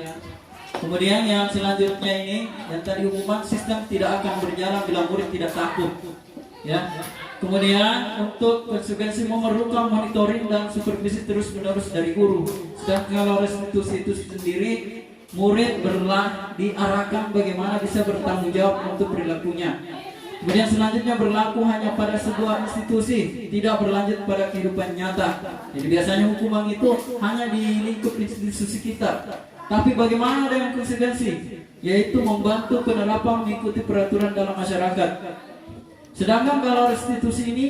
Speaker 5: Kemudian yang selanjutnya ini, yang tadi hukuman sistem tidak akan berjalan bila murid tidak takut. Ya. Kemudian untuk konsekuensi memerlukan monitoring dan supervisi terus-menerus dari guru. Sedangkan kalau restitusi itu sendiri, murid diarahkan bagaimana bisa bertanggung jawab untuk perilakunya. Kemudian selanjutnya berlaku hanya pada sebuah institusi, tidak berlanjut pada kehidupan nyata. Jadi biasanya hukuman itu hanya di lingkup institusi kita. Tapi bagaimana dengan konsekuensi? Yaitu membantu penerapan mengikuti peraturan dalam masyarakat. Sedangkan kalau restitusi ini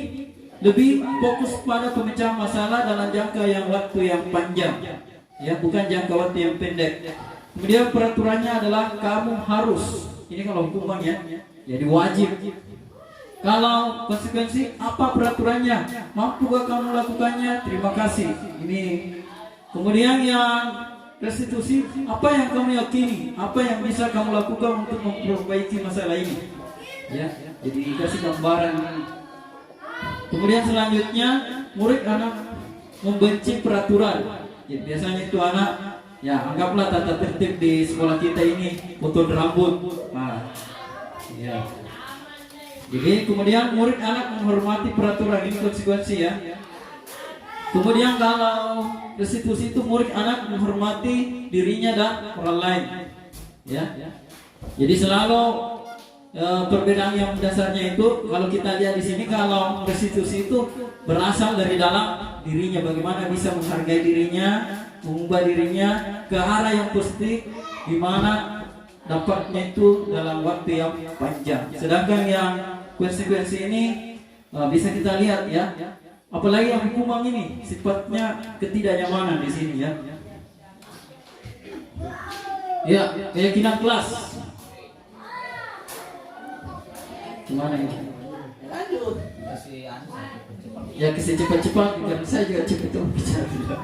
Speaker 5: lebih fokus pada pemecahan masalah dalam jangka yang waktu yang panjang, ya, bukan jangka waktu yang pendek. Kemudian peraturannya adalah kamu harus, ini kalau hukumannya, jadi wajib. Kalau konsekuensi, apa peraturannya? Mampukah kamu lakukannya? Terima kasih. Ini. Kemudian yang restitusi, apa yang kamu yakini? Apa yang bisa kamu lakukan untuk memperbaiki masalah ini? Ya, jadi dikasih gambaran. Kemudian selanjutnya, murid anak membenci peraturan. Ya, biasanya itu anak, ya anggaplah tata tertib di sekolah kita ini potong rambut. Nah, ya. Jadi kemudian murid anak menghormati peraturan, ini konsekuensi ya. Kemudian kalau restitusi itu murid anak menghormati dirinya dan orang lain. Ya. Jadi selalu perbedaan yang dasarnya itu kalau kita lihat di sini, kalau restitusi itu berasal dari dalam dirinya, bagaimana bisa menghargai dirinya, mengubah dirinya ke arah yang positif, di mana dapatnya itu dalam waktu yang panjang. Sedangkan yang konsekuensi ini bisa kita lihat ya, apalagi yang hukuman ini sifatnya ketidaknyamanan di sini ya. Ya, keyakinan kelas. Gimana ini?
Speaker 6: Lanjut.
Speaker 5: Ya kasih cepat-cepat, karena saya juga cepat bicara.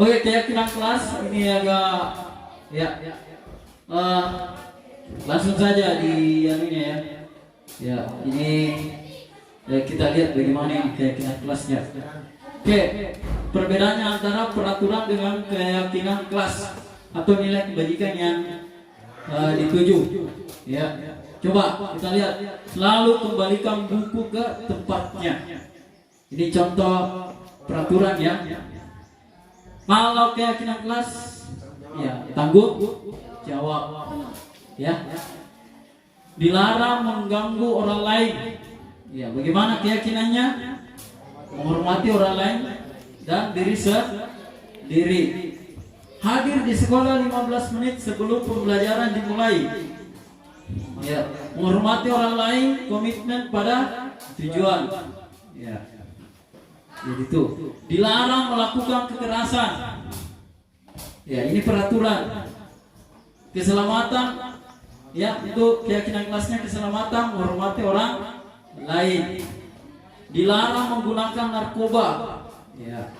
Speaker 5: Oke, keyakinan kelas ini agak ya. Langsung saja di anunya ya. Ya, ini ya, kita lihat bagaimana keyakinan kelasnya. Oke, perbedaannya antara peraturan dengan keyakinan kelas atau nilai kebajikan yang dituju. Ya, coba kita lihat. Selalu kembalikan buku ke tempatnya. Ini contoh peraturan ya. Kalau keyakinan kelas, ya tanggung jawab. Ya. Dilarang mengganggu orang lain. Ya, bagaimana keyakinannya? Menghormati orang lain dan diri sendiri. Hadir di sekolah 15 menit sebelum pembelajaran dimulai. Ya, menghormati orang lain, komitmen pada tujuan. Ya. Jadi itu. Dilarang melakukan kekerasan. Ya, ini peraturan. Keselamatan. Ya, itu keyakinan kelasnya keselamatan, menghormati orang lain. Dilarang menggunakan narkoba. Ya.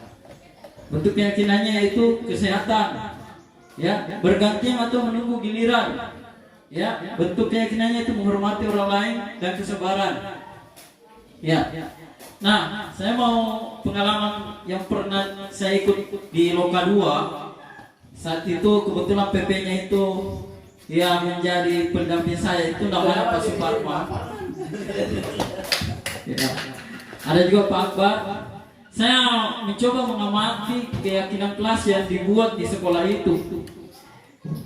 Speaker 5: Bentuk keyakinannya yaitu kesehatan. Ya, bergantian atau menunggu giliran. Ya, bentuk keyakinannya itu menghormati orang lain dan kesabaran. Ya. Nah, saya mau pengalaman yang pernah saya ikut di Loka 2. Saat itu kebetulan PP-nya itu yang menjadi pendamping saya itu namanya Pak Suparma. Ya. Ada juga Pak Akbar. Saya mencoba mengamati keyakinan kelas yang dibuat di sekolah itu.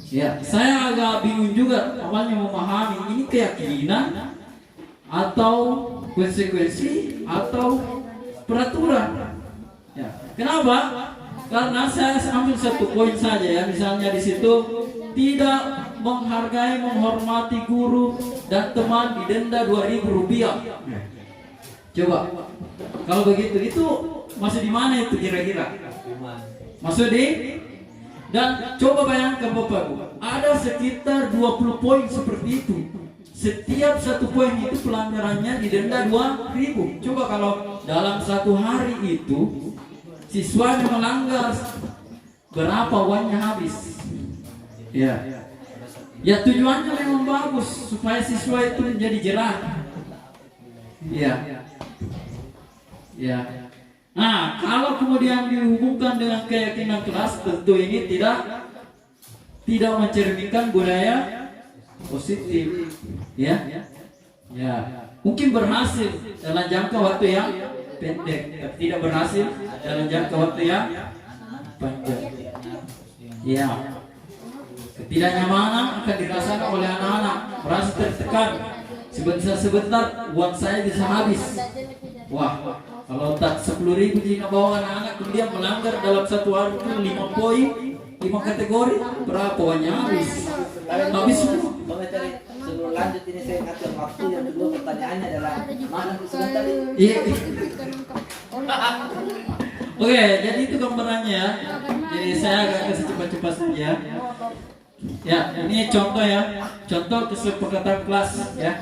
Speaker 5: Ya, saya agak bingung juga awalnya memahami ini keyakinan atau konsekuensi atau peraturan. Ya, kenapa? Karena saya ambil satu poin saja ya, misalnya di situ tidak menghargai, menghormati guru dan teman didenda Rp2.000. Coba, kalau begitu itu masih di mana itu kira-kira? Masuk di? Dan coba bayangkan Bapak Ibu, ada sekitar 20 poin seperti itu. Setiap satu poin itu pelanggarannya didenda 2.000. Coba kalau dalam satu hari itu siswanya melanggar, berapa uangnya habis? Ya, ya tujuannya memang bagus supaya siswa itu menjadi jerah. Ya, ya. Nah, kalau kemudian dihubungkan dengan keyakinan kelas, tentu ini tidak mencerminkan budaya positif, ya. Ya, mungkin berhasil dalam jangka waktu yang pendek, tapi tidak berhasil dalam jangka waktu yang panjang. Ya, ketidaknyamanan akan dirasakan oleh anak-anak, merasa tertekan. Sebentar uang saya bisa habis. Wah, kalau tak 10.000 jika bawa anak-anak kemudian melanggar dalam satu hari itu 5 poin, 5 kategori, berapa uangnya habis? Habis semua.
Speaker 6: Sebelum lanjut ini saya ngatur waktu. Yang kedua pertanyaannya adalah mana sebentar ini?
Speaker 5: Iya. Oke, jadi itu gambarannya ya. Jadi saya agak kasih cepat-cepat saja. Ya, ini contoh ya. Contoh kesepakatan kelas ya.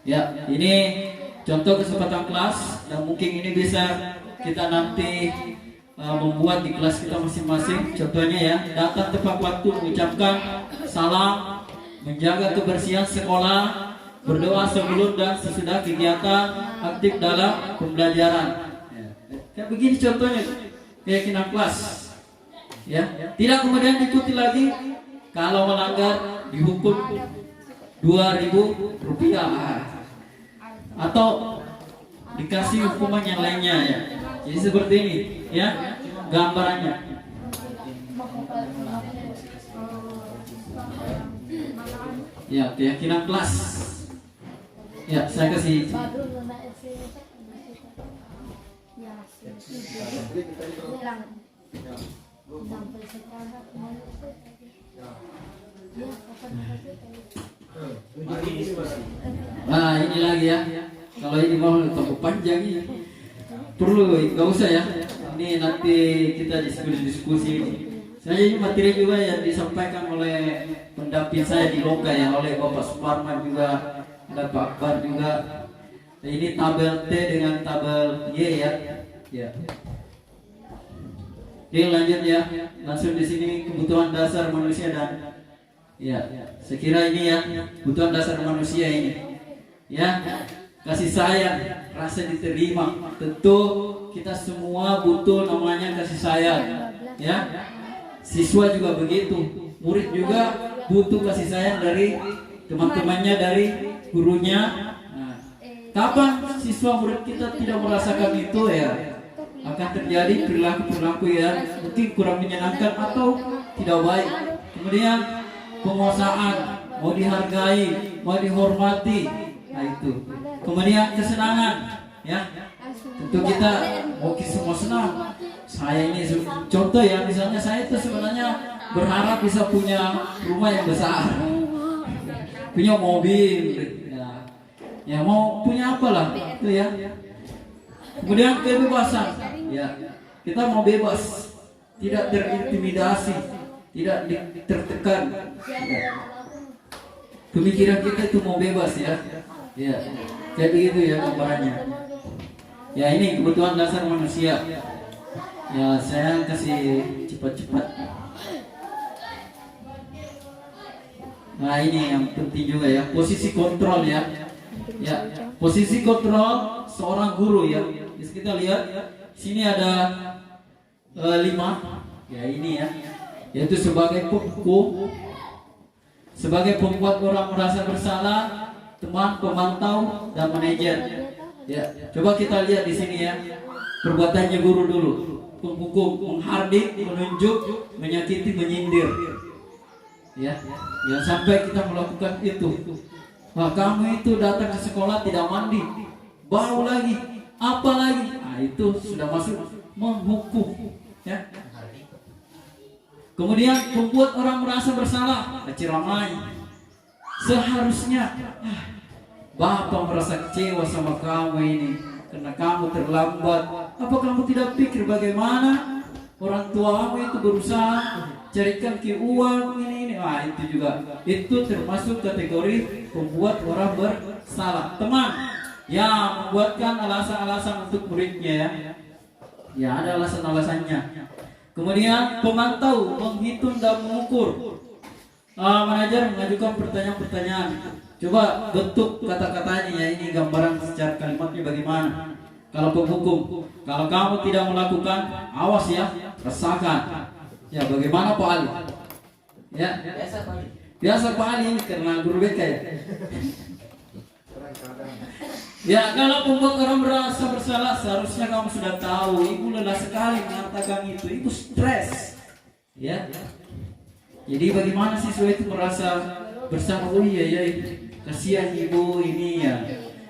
Speaker 5: Ya, ini contoh kesempatan kelas dan mungkin ini bisa kita nanti membuat di kelas kita masing-masing. Contohnya ya, datang tepat waktu, mengucapkan salam, menjaga kebersihan sekolah, berdoa sebelum dan sesudah kegiatan aktif dalam pembelajaran. Kayak begini contohnya keyakinan kelas. Ya, tidak kemudian diikuti lagi kalau melanggar dihukum Rp2.000 atau dikasih hukuman yang lainnya ya. Jadi seperti ini ya gambarannya. Ya, keyakinan kelas. Ya, saya kasih. Nah, ini lagi ya. Kalau ini mau tambah panjang ini. Perlu, nggak usah ya. Ini nanti kita diskusi ini. Saya ini materi juga yang disampaikan oleh pendamping saya di Loka ya, oleh Bapak Suparman juga, ada Pak Akbar juga. Ini tabel T dengan tabel Y ya. Ya. Oke, lanjut ya. Langsung di sini kebutuhan dasar manusia dan ya, saya kira ini ya kebutuhan dasar manusia ini. Ya, kasih sayang, rasa diterima. Tentu kita semua butuh namanya kasih sayang. Ya. Siswa juga begitu, murid juga butuh kasih sayang dari teman-temannya, dari gurunya. Nah, kapan siswa murid kita tidak merasakan itu ya, akan terjadi perilaku-perilaku yang mungkin kurang menyenangkan atau tidak baik. Kemudian penguasaan, mau dihargai, mau dihormati, nah itu. Kemudian kesenangan, ya. Tentu kita mungkin semua senang. Saya ini contoh ya, misalnya saya itu sebenarnya berharap bisa punya rumah yang besar, punya mobil, ya mau punya apalah itu ya. Kemudian kebebasan, ya kita mau bebas, tidak terintimidasi, tidak tertekan. Ya. Pemikiran kita itu mau bebas ya, ya jadi itu ya gambarannya. Ya ini kebutuhan dasar manusia. Ya saya kasih cepat-cepat. Nah ini yang penting juga ya, posisi kontrol ya. Ya, posisi kontrol seorang guru ya. Jadi kita lihat sini ada 5 ya ini ya, yaitu sebagai pembuku, sebagai pembuat orang merasa bersalah, teman, pemantau, dan manajer. Ya, coba kita lihat di sini ya. perbuatannya guru dulu. Penghukum, menghardik, menunjuk, menyakiti, menyindir. Ya, jangan sampai kita melakukan itu. Wah, kamu itu datang ke sekolah tidak mandi, bau lagi, apa lagi? Nah, itu sudah masuk menghukum. Ya. Kemudian membuat orang merasa bersalah, ceramai. Seharusnya Bapak merasa kecewa sama kamu ini karena kamu terlambat. Apa kamu tidak pikir bagaimana orang tuamu itu berusaha carikan ke uang ini? Nah, itu juga, itu termasuk kategori membuat orang bersalah. Teman yang membuatkan alasan-alasan untuk muridnya ya. Ya, ada alasan-alasannya. Kemudian pemantau, menghitung dan mengukur. Manajer mengajukan pertanyaan-pertanyaan. Coba bentuk kata-katanya ya, ini gambaran secara kalimatnya bagaimana. Kalau penghukum, kalau kamu tidak melakukan, awas ya, rasakan. Ya, bagaimana Pak Ali? Ya, biasa Pak Ali karena guru BK ya. Ya, kalau membuat orang merasa bersalah, seharusnya kamu sudah tahu. Ibu lelah sekali mengatakan itu. Ibu stres. Ya. Jadi bagaimana siswa itu merasa bersalah? Oh iya ya, kasihan ibu ini ya.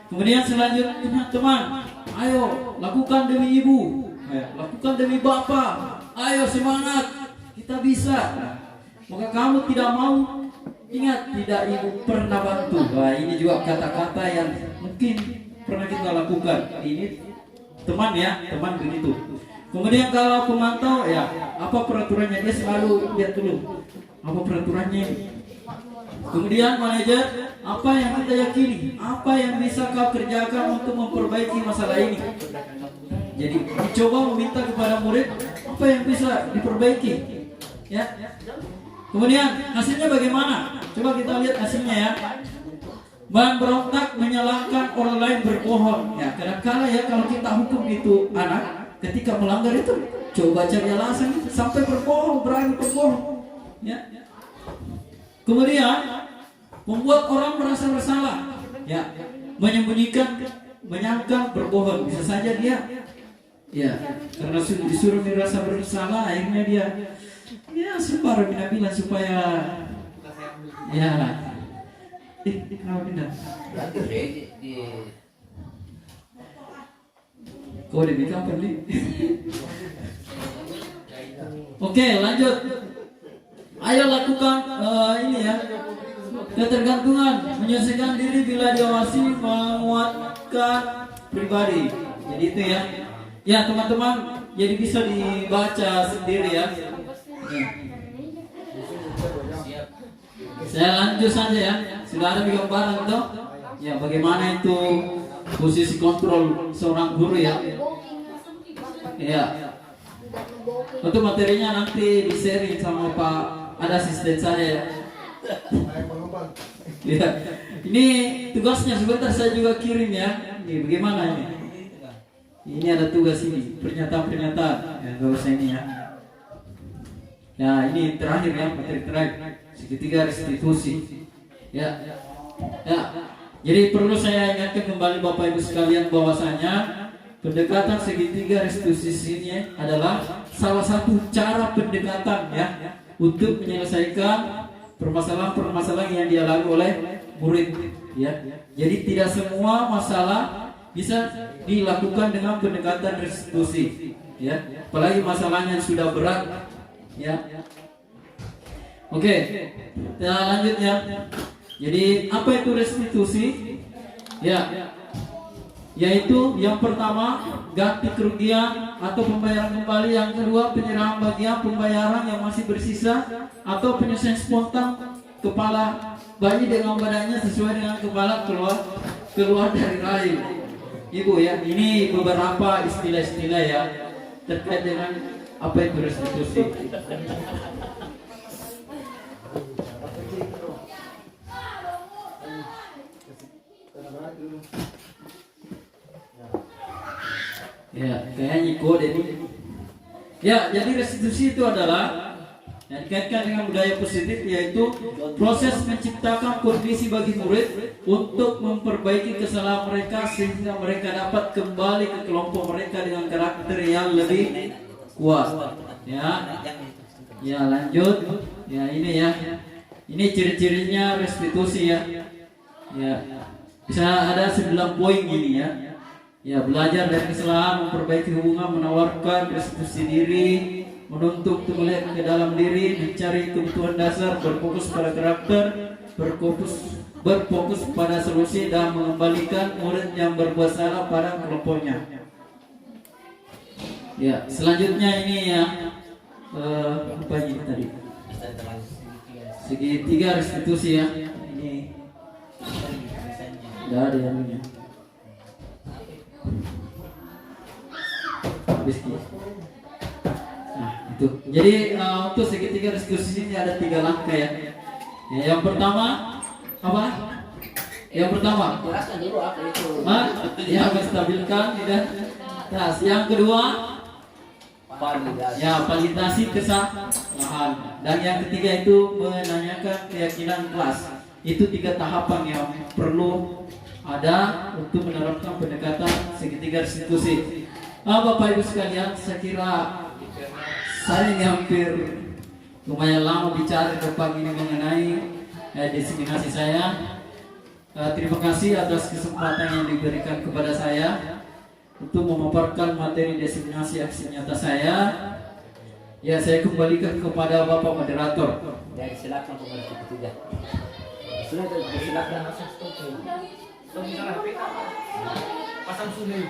Speaker 5: Kemudian selanjutnya teman, ayo lakukan demi ibu, lakukan demi bapak. Ayo semangat, kita bisa. Maka kamu tidak mau, ingat tidak ibu pernah bantu. Wah, ini juga kata-kata yang mungkin pernah kita lakukan. Ini teman ya, teman begitu. Kemudian kalau pemantau ya, apa peraturannya, dia selalu lihat dulu apa peraturannya. Kemudian manajer, apa yang kita yakini, apa yang bisa kau kerjakan untuk memperbaiki masalah ini. Jadi dicoba meminta kepada murid apa yang bisa diperbaiki. Ya. Kemudian hasilnya bagaimana? Coba kita lihat hasilnya ya. Memberontak, menyalahkan orang lain, berbohong. Ya, kadang-kadang ya kalau kita hukum itu anak ketika melanggar itu coba cari alasan sampai berbohong, berani berbohong. Ya. Kemudian membuat orang merasa bersalah. Ya, menyembunyikan, menyangka, berbohong. Bisa saja dia ya karena disuruh merasa bersalah, akhirnya dia ya separuh bilang supaya ya kenapa pindah? Kau di kapan nih? Oke, lanjut. Ayo lakukan ini ya, ketergantungan, menyelesaikan diri bila diawasi, menguatkan pribadi. Jadi itu ya. Ya teman-teman, jadi bisa dibaca sendiri ya. Saya lanjut saja ya. Sudah ada gambaran tuh. Ya bagaimana itu posisi kontrol seorang guru ya. Ya. Untuk materinya nanti di-sharing sama Pak, ada asisten saya ya. Ya. Ini tugasnya sebentar saya juga kirim ya. Ini bagaimana ini? Ini ada tugas ini, pernyataan-pernyataan. Ya, gak usah ini ya. Ya, ini terakhir ya, materi terakhir. Segitiga restitusi. Ya. Ya. Jadi perlu saya ingatkan kembali Bapak Ibu sekalian bahwasanya pendekatan segitiga restitusi ini adalah salah satu cara pendekatan ya untuk menyelesaikan permasalahan-permasalahan yang dialami oleh murid ya. Jadi tidak semua masalah bisa dilakukan dengan pendekatan restitusi ya, apalagi masalahnya sudah berat ya. Oke, kita lanjut ya. Jadi apa itu restitusi ya? Yaitu yang pertama ganti kerugian atau pembayaran kembali, yang kedua penyerahan bagian pembayaran yang masih bersisa atau penyelesaian spontan kepala bayi dengan badannya sesuai dengan kepala keluar dari rahim ibu ya. Ini beberapa istilah-istilah ya terkait dengan apa itu restitusi. Ya, kayaknya kode ini. Ya, jadi restitusi itu adalah Dan dikaitkan dengan budaya positif yaitu proses menciptakan kondisi bagi murid untuk memperbaiki kesalahan mereka sehingga mereka dapat kembali ke kelompok mereka dengan karakter yang lebih kuat. Ya, ya lanjut. Ya ini ya. Ini ciri-cirinya restitusi ya. Ya, bisa ada 9 poin gini ya. Ya, belajar dari kesalahan, memperbaiki hubungan, menawarkan restitusi diri, menuntut melihat ke dalam diri, mencari kebutuhan dasar, berfokus pada karakter, berfokus pada solusi dan mengembalikan murid yang berbuat salah pada kelompoknya. Ya, selanjutnya ini ya apa ini tadi? Segitiga restitusi ya. Ini udah ada yang ini. Habis gitu. Nah, itu. Jadi untuk segitiga restitusi ini ada 3 langkah ya. Ya, yang pertama apa? Yang pertama,
Speaker 6: Jelaskan dulu apa itu.
Speaker 5: ya menstabilkan tidak. Nah, yang kedua,
Speaker 6: Validasi.
Speaker 5: ya validasi kesalahan. Dan yang ketiga itu menanyakan keyakinan kelas. Itu 3 tahapan yang perlu ada untuk menerapkan pendekatan segitiga restitusi. Bapak Ibu sekalian, saya kira saya ini hampir lumayan lama bicara depan ini mengenai desiminasi saya. Terima kasih atas kesempatan yang diberikan kepada saya untuk memaparkan materi desiminasi aksi nyata saya. Ya, saya kembalikan kepada Bapak Moderator.
Speaker 6: Ya, silakan pengurus ketiga. Sudah silakan.
Speaker 7: Pasang sulit.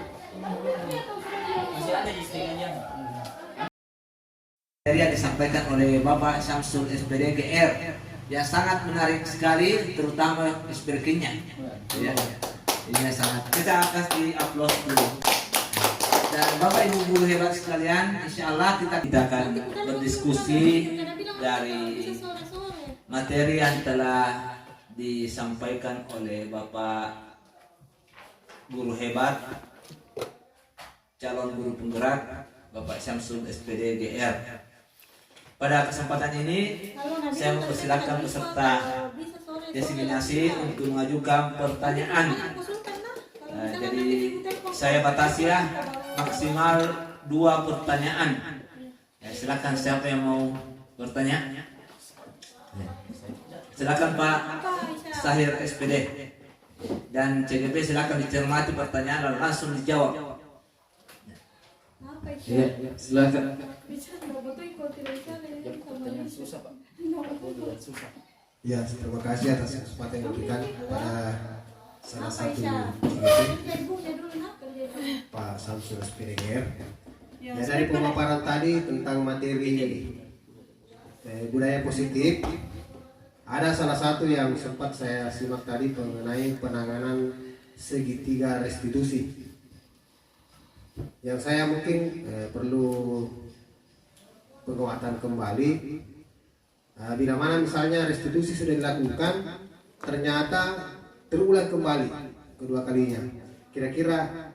Speaker 6: Masih ada istrinya.
Speaker 1: Materi yang disampaikan oleh Bapak Samsul SPD GR yang sangat menarik sekali, terutama speaking-nya. Ya, ini sangat. Kita akan di-upload dulu. Dan Bapak Ibu guru hebat sekalian, insya Allah kita akan berdiskusi dari materi yang telah disampaikan oleh Bapak guru hebat, calon guru penggerak Bapak Samsul SPD GR. Pada kesempatan ini saya mempersilakan peserta desiminasi untuk mengajukan pertanyaan. Jadi saya batasi ya maksimal 2 pertanyaan. Ya, silakan siapa yang mau bertanya. Silakan Pak Sahir SPD dan CGP, silakan dicermati pertanyaan lalu langsung dijawab.
Speaker 5: Ya, silakan.
Speaker 7: Ya, terima kasih atas kesempatan yang diberikan pada salah satu CGP, Pak Samsul SPD. Ya, dari pemaparan tadi tentang materi budaya positif, ada salah satu yang sempat saya simak tadi mengenai penanganan segitiga restitusi. Yang saya mungkin perlu penguatan kembali. Bila mana misalnya restitusi sudah dilakukan, ternyata terulang kembali kedua kalinya. Kira-kira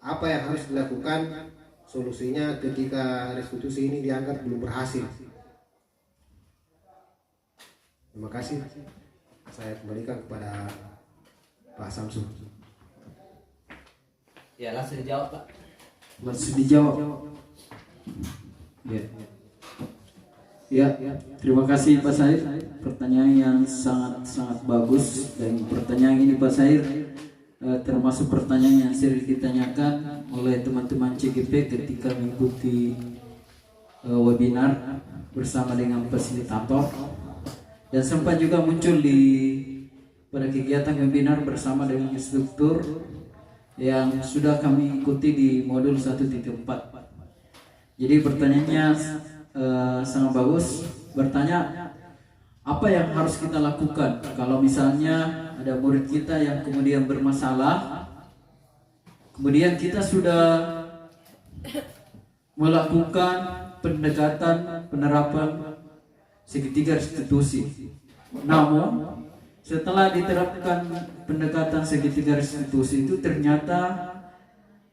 Speaker 7: apa yang harus dilakukan solusinya ketika restitusi ini dianggap belum berhasil? Terima kasih. Saya kembalikan kepada Pak Samsul.
Speaker 6: Ya, langsung dijawab, Pak.
Speaker 5: Masih dijawab. Ya. Ya, terima kasih Pak Sair. Pertanyaan yang sangat bagus, dan pertanyaan ini Pak Sair termasuk pertanyaan yang sering ditanyakan oleh teman-teman CGP ketika mengikuti webinar bersama dengan fasilitator, dan sempat juga muncul pada kegiatan webinar bersama dengan instruktur yang sudah kami ikuti di modul 1.4. Jadi pertanyaannya sangat bagus, bertanya apa yang harus kita lakukan kalau misalnya ada murid kita yang kemudian bermasalah, kemudian kita sudah melakukan pendekatan penerapan segitiga restitusi, namun setelah diterapkan pendekatan segitiga restitusi itu ternyata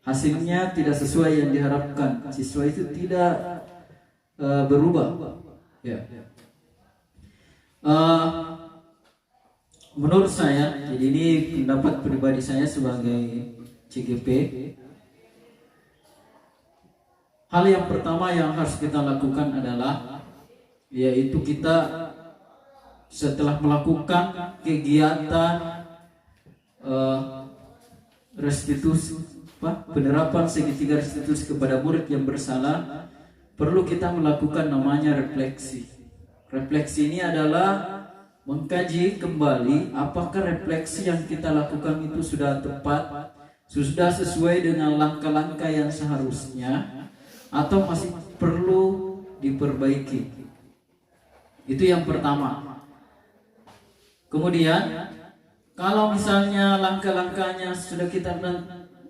Speaker 5: hasilnya tidak sesuai yang diharapkan, siswa itu tidak berubah, Ya. Menurut saya, jadi ini pendapat pribadi saya sebagai CGP. Hal yang pertama yang harus kita lakukan adalah yaitu kita setelah melakukan kegiatan restitusi, penerapan segitiga restitusi kepada murid yang bersalah, perlu kita melakukan namanya refleksi. Refleksi ini adalah mengkaji kembali apakah refleksi yang kita lakukan itu sudah tepat, sudah sesuai dengan langkah-langkah yang seharusnya, atau masih perlu diperbaiki. Itu yang pertama. Kemudian, kalau misalnya langkah-langkahnya sudah kita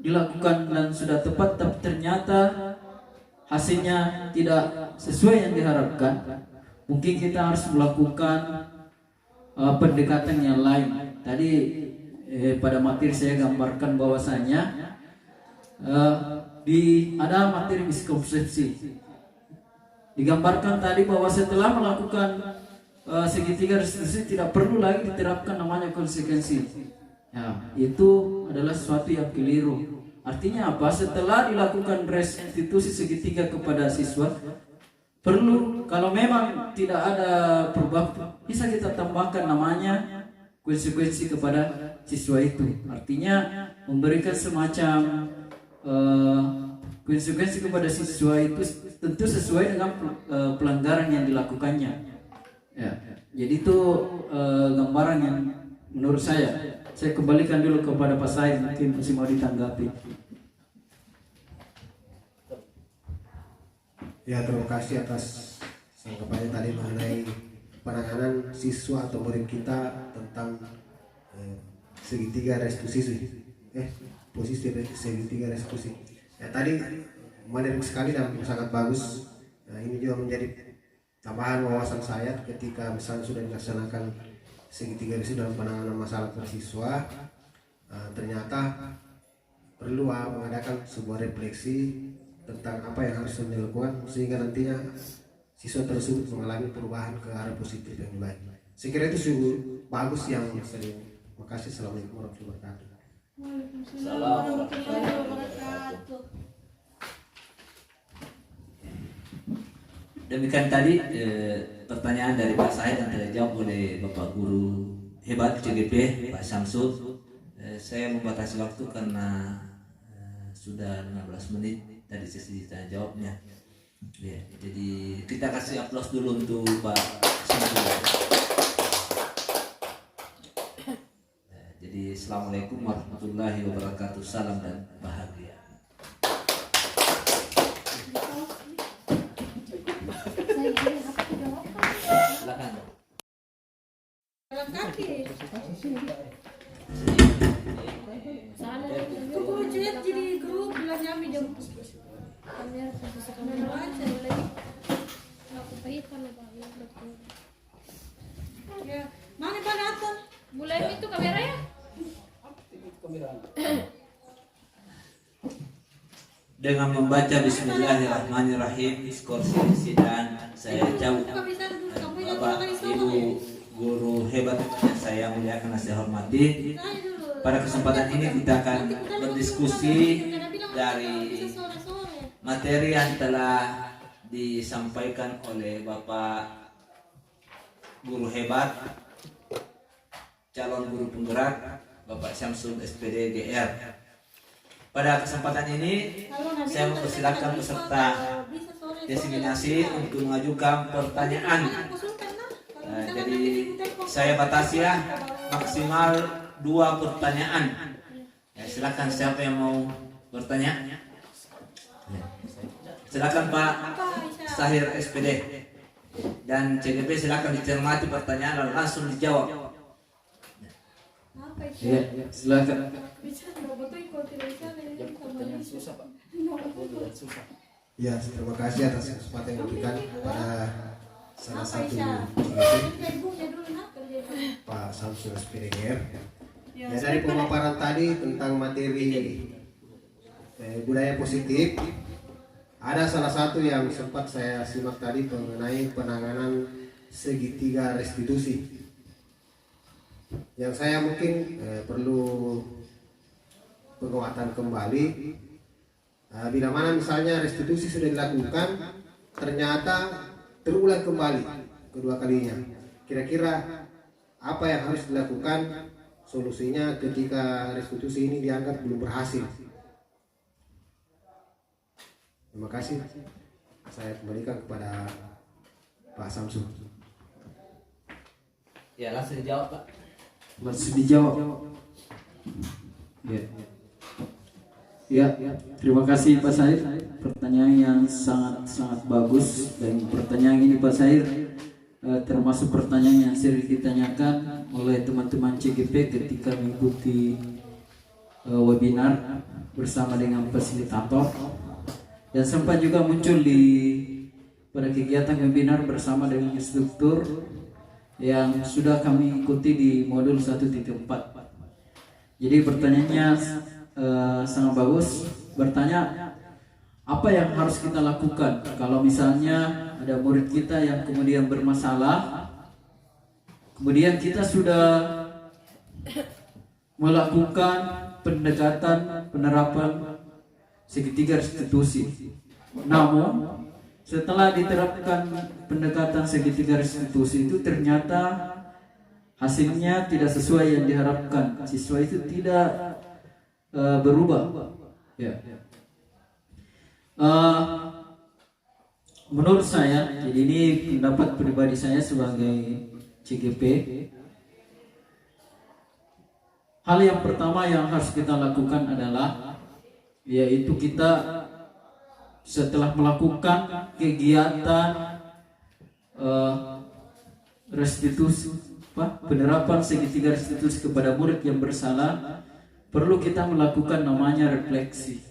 Speaker 5: dilakukan dan sudah tepat, tapi ternyata hasilnya tidak sesuai yang diharapkan, mungkin kita harus melakukan pendekatan yang lain. Tadi pada materi saya gambarkan bahwasanya ada materi miskonsepsi. Digambarkan tadi bahwa setelah melakukan segitiga restitusi tidak perlu lagi diterapkan namanya konsekuensi. Ya, itu adalah sesuatu yang keliru. Artinya apa? Setelah dilakukan restitusi segitiga kepada siswa, perlu, kalau memang tidak ada perubahan, bisa kita tambahkan namanya konsekuensi kepada siswa itu. Artinya memberikan semacam konsekuensi kepada siswa itu tentu sesuai dengan pelanggaran yang dilakukannya. Ya, jadi itu gambaran yang menurut saya. Saya kembalikan dulu kepada Pak Said, mungkin masih mau ditanggapi.
Speaker 7: Ya, terima kasih atas tanggapannya tadi mengenai penanganan siswa atau murid kita tentang segitiga restitusi, posisi segitiga restitusi. Ya, tadi menarik sekali dan sangat bagus. Nah, ini juga menjadi tambahan wawasan saya ketika misalnya sudah dilaksanakan segitiga restitusi dalam penanganan masalah bersiswa. Ternyata perlu mengadakan sebuah refleksi tentang apa yang harus dilakukan sehingga nantinya siswa tersebut mengalami perubahan ke arah positif yang baik. Saya kira itu sungguh bagus yang sering. Terima kasih. Assalamualaikum warahmatullahi wabarakatuh.
Speaker 2: Waalaikumsalam warahmatullahi wabarakatuh.
Speaker 1: Demikian tadi pertanyaan dari Pak Said yang terjawab oleh Bapak Guru Hebat CGP Pak Syamsul. Saya membatasi waktu karena sudah 15 menit tadi sesi tanya jawabnya. Ya, jadi kita kasih aplaus dulu untuk Pak Syamsul. Jadi assalamualaikum warahmatullahi wabarakatuh. Salam dan bahagia. Silakan.
Speaker 2: Tunggu jadi grup bilang nyambi jam. Ya, mana pada atas? Mulai itu kameranya?
Speaker 1: Dengan membaca Bismillahirrahmanirrahim, skor sidang saya jauh Bapak Ibu Guru Hebat yang saya muliakan dan saya hormati. Pada kesempatan ini kita akan berdiskusi dari materi yang telah disampaikan oleh Bapak Guru Hebat, calon guru penggerak Bapak Syamsul SPD GR. Pada kesempatan ini saya mempersilakan peserta destinasi untuk mengajukan pertanyaan. Jadi saya batasi ya maksimal 2 pertanyaan. Ya, silakan siapa yang mau bertanya. Ya. Silakan Pak Sahir SPD dan CGP, silakan dicermati pertanyaan lalu langsung dijawab.
Speaker 5: Ya, silakan.
Speaker 7: Ya, terima kasih atas kesempatan yang diberikan pada salah satu Pak Syamsul SPDGR. Ya, dari pemaparan tadi tentang materi budaya positif, Ada salah satu yang sempat saya simak tadi mengenai penanganan segitiga restitusi. Yang saya mungkin perlu penguatan kembali. Bila mana misalnya restitusi sudah dilakukan, ternyata terulang kembali kedua kalinya. Kira-kira apa yang harus dilakukan solusinya ketika restitusi ini dianggap belum berhasil? Terima kasih. Saya kembalikan kepada Pak Samsul.
Speaker 1: Ya, langsung dijawab, Pak.
Speaker 5: Masih dijawab. Ya. Ya, terima kasih Pak Said. Pertanyaan yang sangat bagus, dan pertanyaan ini Pak Said termasuk pertanyaan yang sering ditanyakan oleh teman-teman CGP ketika mengikuti webinar bersama dengan fasilitator, dan sempat juga muncul pada kegiatan webinar bersama dengan instruktur yang sudah kami ikuti di modul 1.4. Jadi pertanyaannya sangat bagus, bertanya apa yang harus kita lakukan kalau misalnya ada murid kita yang kemudian bermasalah, kemudian kita sudah melakukan pendekatan penerapan segitiga restitusi, namun setelah diterapkan pendekatan segitiga restitusi itu ternyata hasilnya tidak sesuai yang diharapkan, siswa itu tidak berubah. Ya. Menurut saya, jadi ini pendapat pribadi saya sebagai CGP, hal yang pertama yang harus kita lakukan adalah yaitu kita setelah melakukan kegiatan restitusi, penerapan segitiga restitusi kepada murid yang bersalah, perlu kita melakukan namanya refleksi.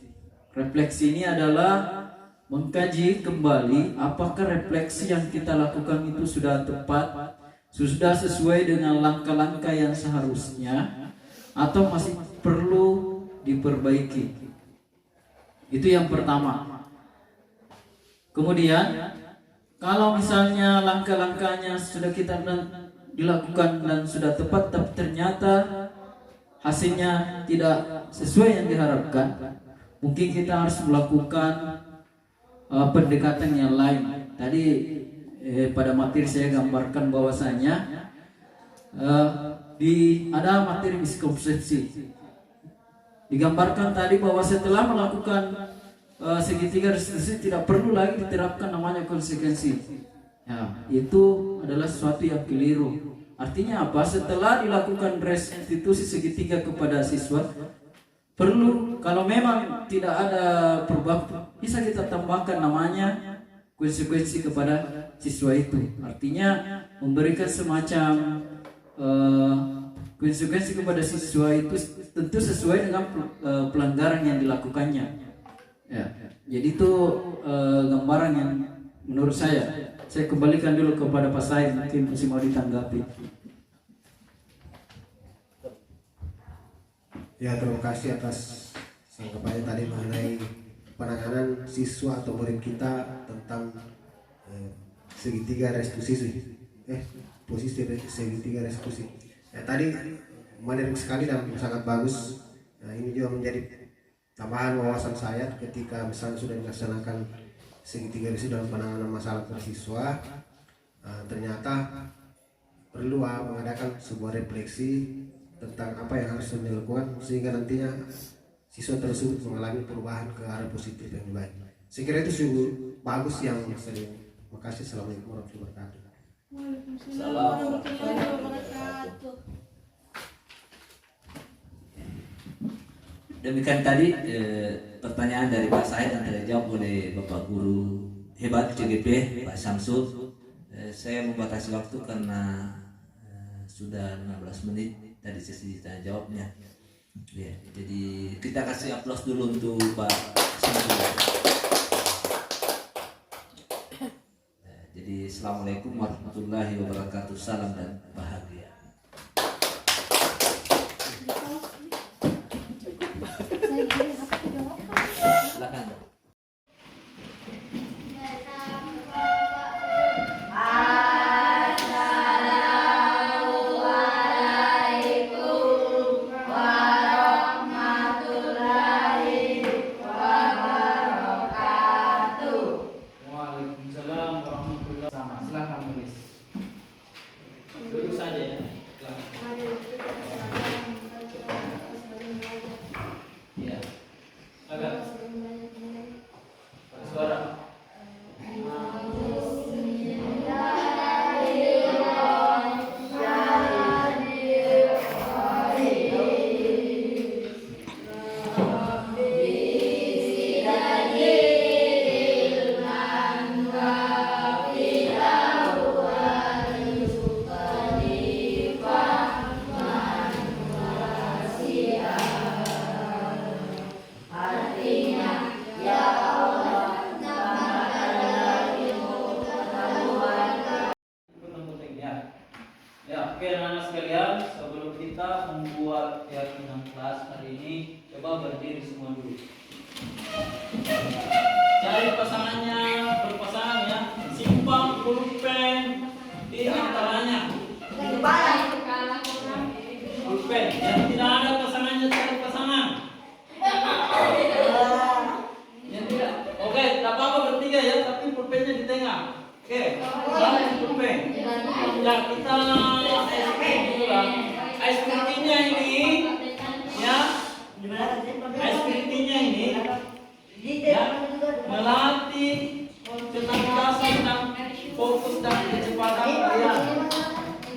Speaker 5: Refleksi ini adalah mengkaji kembali apakah refleksi yang kita lakukan itu sudah tepat, sudah sesuai dengan langkah-langkah yang seharusnya, atau masih perlu diperbaiki. Itu yang pertama. Kemudian, kalau misalnya langkah-langkahnya sudah kita dilakukan dan sudah tepat, tapi ternyata hasilnya tidak sesuai yang diharapkan, mungkin kita harus melakukan pendekatan yang lain. Tadi pada materi saya gambarkan bahwasanya ada materi miskonsepsi. Digambarkan tadi bahwa setelah melakukan segitiga restitusi tidak perlu lagi diterapkan namanya konsekuensi. Ya, itu adalah sesuatu yang keliru. Artinya apa? Setelah dilakukan restitusi segitiga kepada siswa, perlu, kalau memang tidak ada perubahan, bisa kita tambahkan namanya konsekuensi kepada siswa itu. Artinya memberikan semacam konsekuensi kepada siswa itu tentu sesuai dengan pelanggaran yang dilakukannya. Ya, jadi itu gambaran yang menurut saya. Saya kembalikan dulu kepada Pak Said, mungkin masih mau ditanggapi.
Speaker 7: Ya, terima kasih atas tanggapannya tadi mengenai penanganan siswa atau murid kita tentang segitiga restitusi. Posisi segitiga restitusi. Ya, tadi menarik sekali dan sangat bagus. Nah, ini juga menjadi tambahan wawasan saya ketika misalnya sudah dilaksanakan segitiga restitusi dalam penanganan masalah siswa. Ternyata perlu mengadakan sebuah refleksi tentang apa yang harus dilakukan sehingga nantinya siswa tersebut mengalami perubahan ke arah positif yang lebih baik. Saya kira itu sungguh bagus yang sering. Terima kasih. Assalamualaikum warahmatullahi wabarakatuh.
Speaker 2: Waalaikumsalam warahmatullahi wabarakatuh.
Speaker 1: Demikian tadi pertanyaan dari Pak Said yang terjawab oleh Bapak Guru hebat CGP Pak Samsul. Saya membatasi waktu karena sudah 15 menit tadi sesi tanya jawabnya. Ya, jadi kita kasih aplaus dulu untuk Pak Samsul. Jadi assalamualaikum warahmatullahi wabarakatuh. Salam dan bahagia. Silakan.
Speaker 5: coba berdiri semua dulu. Cari pasangannya, berpasangan ya. Simpan pulpen di antaranya. Pulpen yang tidak ada pasangannya, cari pasangan. Yang tidak, oke, tak apa-apa bertiga ya, tapi pulpennya di tengah. Oke, cari pulpen. Ya, kita es krim dulu lah. Ice creamnya ini, ya, ice creamnya ini, ya, melatih konsentrasi dan fokus dan kecepatan kalian.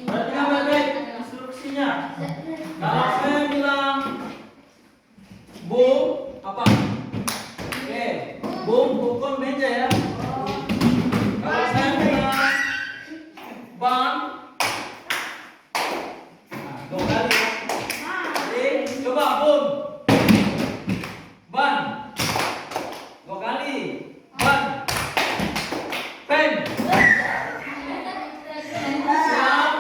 Speaker 5: Perhatikan baik-baik instruksinya. Kalau saya bilang boom, apa? Oke, boom, pukul meja ya. Kalau saya bilang bang, nah, 2 kali. Jadi, coba boom, ban, 2 kali, ban, pen. Siap.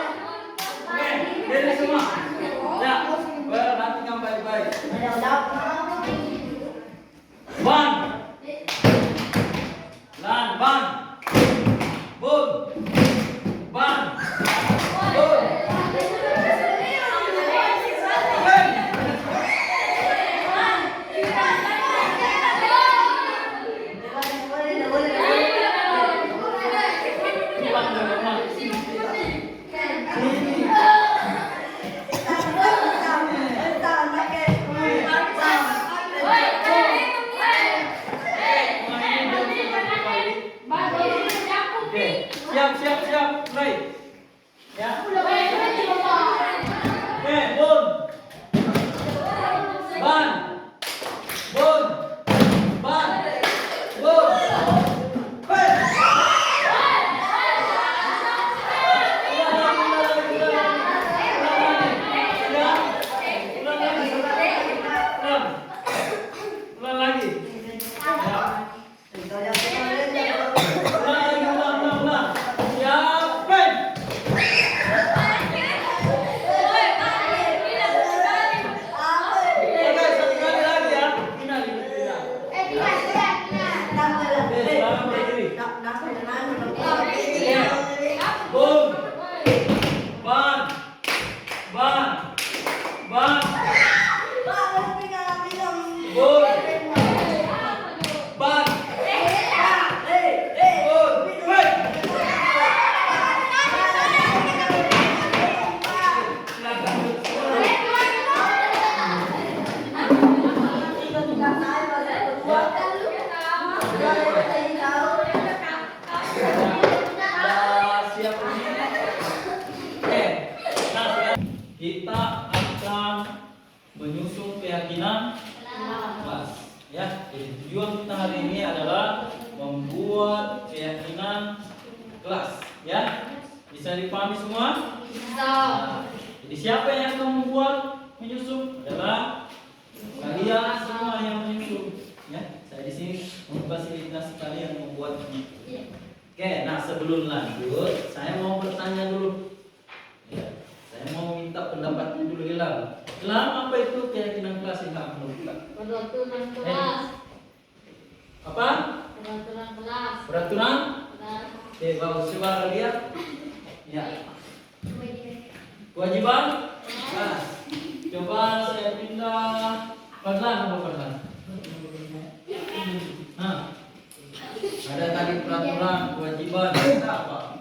Speaker 5: Oke, dari semua. Ya, perhatikan baik-baik. Ban, lan, ban, boom, ban, boom. Siap, mulai. Ya. Oke, boom. Ban. Boom. Ban. Boom. Pen. Ulang lagi. Boom, ban, ban, ban, boom, ban, kita akan menyusun keyakinan kelas ya. Jadi tujuan kita hari ini adalah membuat keyakinan kelas ya. Bisa dipahami semua? Nah, jadi siapa yang akan membuat menyusun adalah kalian semua yang menyusun ya. Saya di sini memfasilitasi kalian membuatnya. Oke, nah sebelum lanjut saya mau bertanya dulu ya. Saya mau minta pendapatnya dulu Ilham. Ilham, apa itu keyakinan kelas Ilham menurut kita?
Speaker 2: Peraturan kelas.
Speaker 5: Apa?
Speaker 2: Peraturan kelas.
Speaker 5: Peraturan?
Speaker 2: Kelas.
Speaker 5: Oke, bagus. Coba lihat. Ya. Kewajiban? Kelas. Coba saya pindah. Fadlan, apa Fadlan? Nah. Ada tadi peraturan, kewajiban. Apa?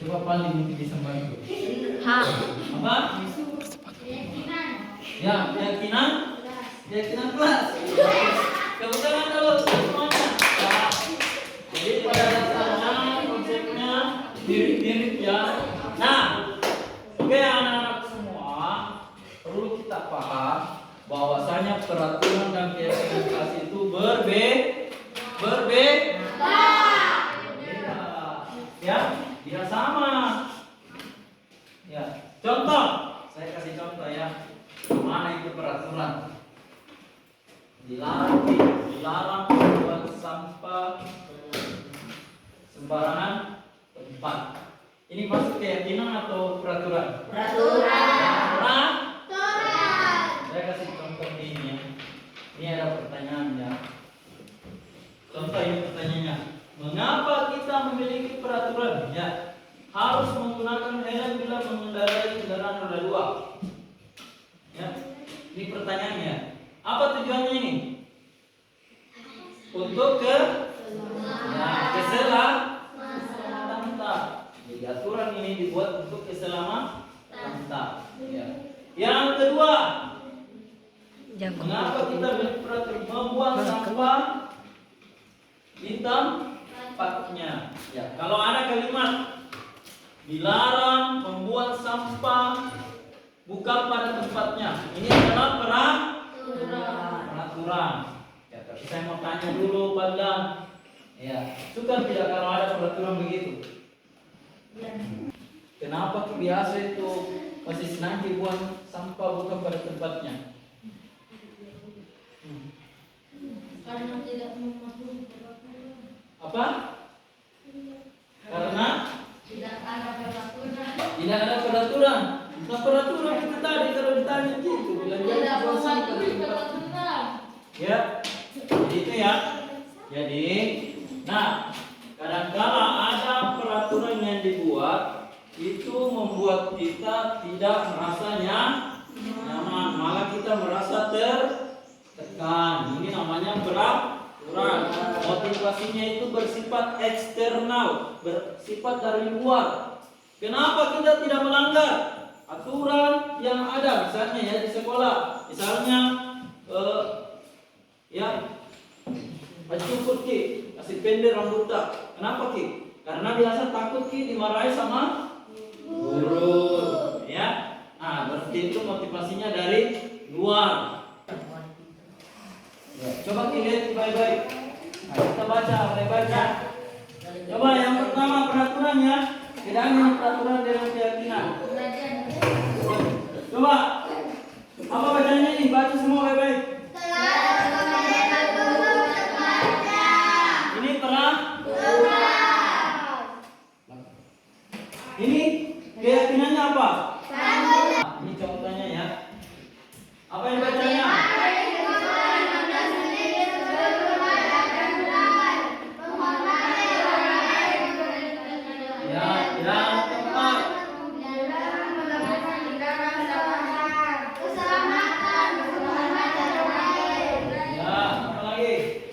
Speaker 5: Coba paling mungkin bisa bantu. Apa? Ya, keyakinan. Keyakinan kelas. Tepuk tangan dulu semuanya. Ya. Jadi pada dasarnya konsepnya mirip-mirip ya. Nah, oke anak-anak semua perlu kita paham bahwasanya peraturan dan keyakinan kelas itu berbeda. Ya. Tidak sama. Ya, contoh, saya kasih contoh ya. Mana itu peraturan? Dilarang membuang sampah sembarangan tempat. Ini masuk keyakinan atau peraturan? Peraturan. Ini ada pertanyaannya. Contoh ini pertanyaannya. Mengapa kita memiliki peraturan? Ya, harus menggunakan helm bila mengendarai kendaraan roda 2. Ya, ini pertanyaannya. Apa tujuannya ini? Untuk keselamatan. Jadi aturan ini dibuat untuk keselamatan. Ya. Yang kedua, mengapa kita berperaturan membuang sampah di tempatnya? Ya, kalau ada kalimat dilarang membuang sampah bukan pada tempatnya, ini adalah peraturan. Ya, tapi saya mau tanya dulu, Pandang. Ya, suka tidak kalau ada peraturan begitu? Kenapa biasa itu masih senang dibuang sampah bukan pada tempatnya?
Speaker 2: Karena tidak mematuhi peraturan.
Speaker 5: Apa? Karena
Speaker 2: Tidak ada peraturan.
Speaker 5: tidak ada peraturan. Nah, peraturan itu tadi kalau ditanya gitu, bilang
Speaker 2: Tidak
Speaker 5: jangan buang sampah
Speaker 2: mematuhi
Speaker 5: di tempat.
Speaker 2: peraturan.
Speaker 5: Ya, jadi itu ya. Jadi, nah, kadang-kala ada peraturan yang dibuat itu membuat kita tidak merasa nyaman, malah kita merasa tertekan. Ini namanya peraturan. Motivasinya itu bersifat eksternal, bersifat dari luar. Kenapa kita tidak melanggar aturan yang ada? Misalnya ya di sekolah, misalnya ya cukur ki, kasih pendek rambut tak. Kenapa ki? Karena biasa takut ki dimarahi sama guru. Ya, nah berarti itu motivasinya dari luar. Ya, coba kita lihat baik-baik. Nah, kita baca, mulai baca. Coba yang pertama peraturannya, tidak hanya peraturan dengan keyakinan. Coba, apa bacanya ini? Baca semua baik-baik. Ini ini keyakinannya apa? Ini contohnya ya. Apa yang bacanya? Ya, yang keempat. Ya, apa lagi?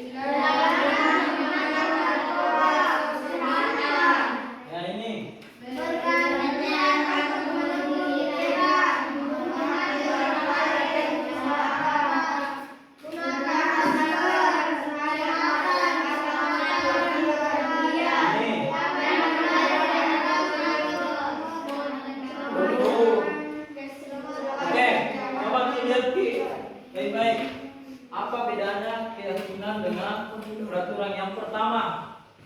Speaker 5: Ya, ini. Ini. Oke, coba dilihat Ki. Baik-baik. Apa bedanya keyakinan dengan peraturan? Yang pertama,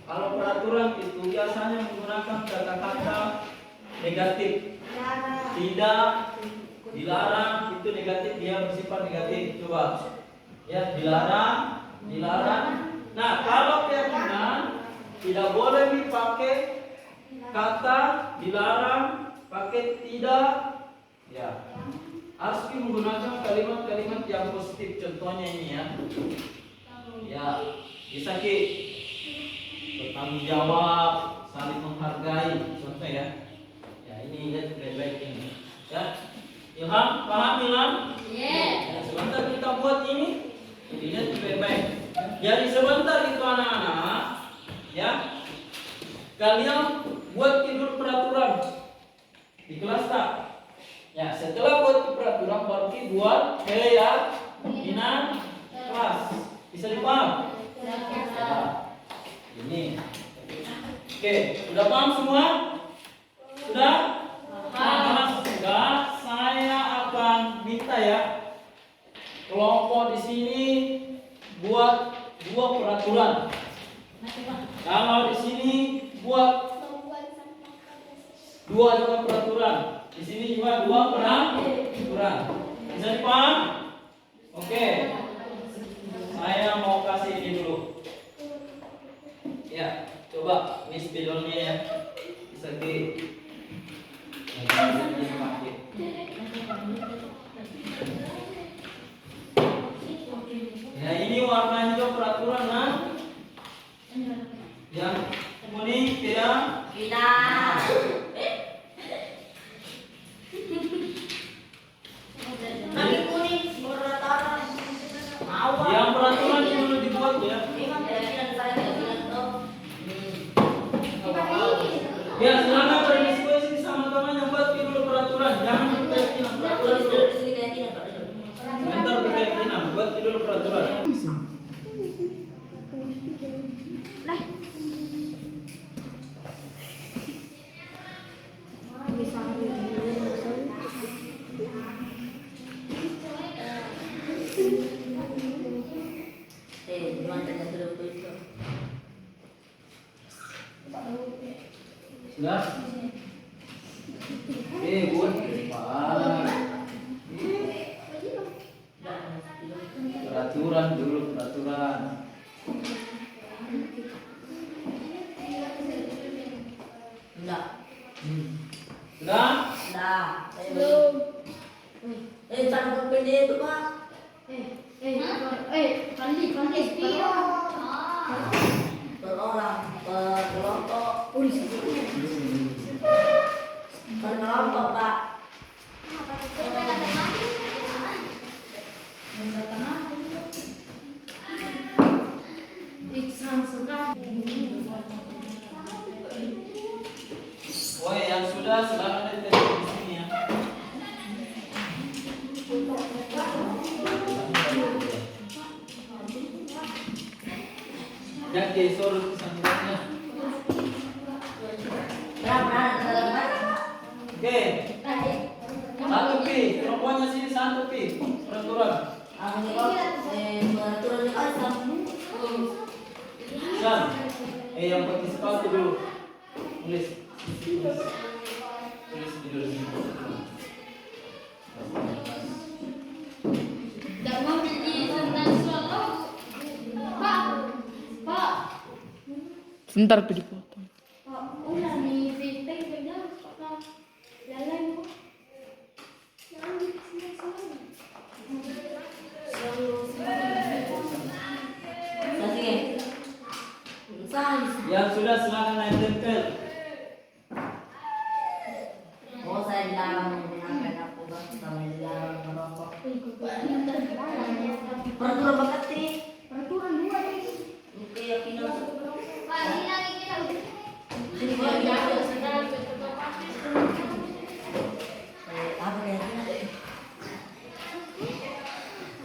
Speaker 5: kalau peraturan itu biasanya menggunakan kata-kata negatif. Tidak, dilarang, itu negatif, dia bersifat negatif. Coba. Ya, dilarang, dilarang. Nah, kalau keyakinan tidak boleh dipakai kata dilarang, pakai tidak. Ya, harus menggunakan kalimat-kalimat yang positif. Contohnya ini ya. Ya, bisa ki bertanggung jawab, saling menghargai. Contoh ya. Ya, ini lihat baik-baik ini. Ya, Ilham, paham Ilham? Ya, sebentar kita buat ini. Lihat baik-baik. Jadi sebentar itu anak-anak, ya, kalian buat tidur peraturan di kelas tak? Ya, setelah buat peraturan baru buat keyakinan kelas. Bisa dipaham? Ya. Ini. Oke, sudah paham semua? Sudah? Nah, sudah. Saya akan minta ya kelompok di sini buat 2 peraturan. Kalau di sini buat 2 juga peraturan. Di sini juga 2 peraturan. Bisa dipaham? Oke. Saya mau kasih ini dulu. Ya, coba ini spidolnya ya. Bisa di Ya, silakan berdiskusi sama temannya, buat dulu peraturan. Jangan keyakinan peraturan dulu. Sebentar keyakinan, buat dulu peraturan. Sudah? Buat peraturan dulu, peraturan.
Speaker 8: Enggak.
Speaker 5: Sudah?
Speaker 8: Enggak. Belum. Jangan berpede itu, Pak. Pandi. Per orang, per kelompok. Per kelompok, Pak.
Speaker 5: Woi, yang sudah silakan diterima di sini ya. Jadi suruh sanggupnya. Oke. Satu pi, pokoknya sini satu pi. Peraturan. San, yang pakai sepatu dulu. Tulis. Tulis di dulu.
Speaker 9: Sebentar pilih potong.
Speaker 5: Yang sudah silakan naik tempel.
Speaker 8: Oh, saya dilarang menggunakan narkoba, sama dilarang merokok. Peraturan bakti. Peraturan 2 nih. Keyakinan. Apa keyakinan?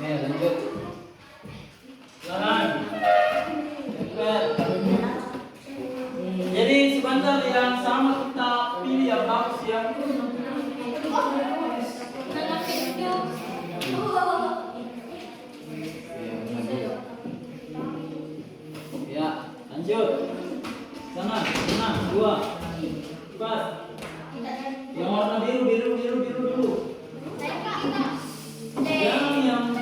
Speaker 5: Lanjut. Silakan. Tempel. Jadi sebentar yang sama kita pilih yang bagus ya. Ya, lanjut. Sana, 2. Cepat. Yang warna biru dulu. Jangan yang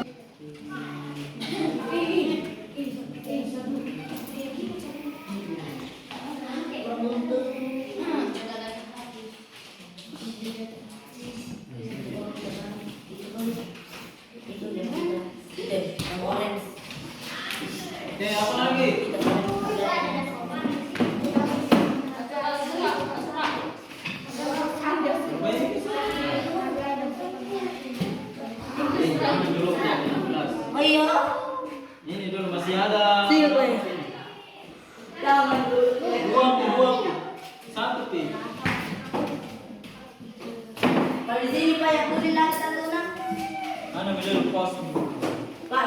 Speaker 5: Oke, apa lagi? Ini dulu yang 16.
Speaker 8: Oh iya.
Speaker 5: Ini dulu masih ada.
Speaker 8: Siap, Pak. Jangan dulu.
Speaker 5: 2 pi. 1 pi.
Speaker 8: Kalau di sini Pak yang boleh lagi santunan.
Speaker 5: Mana middle pos?
Speaker 8: Pak.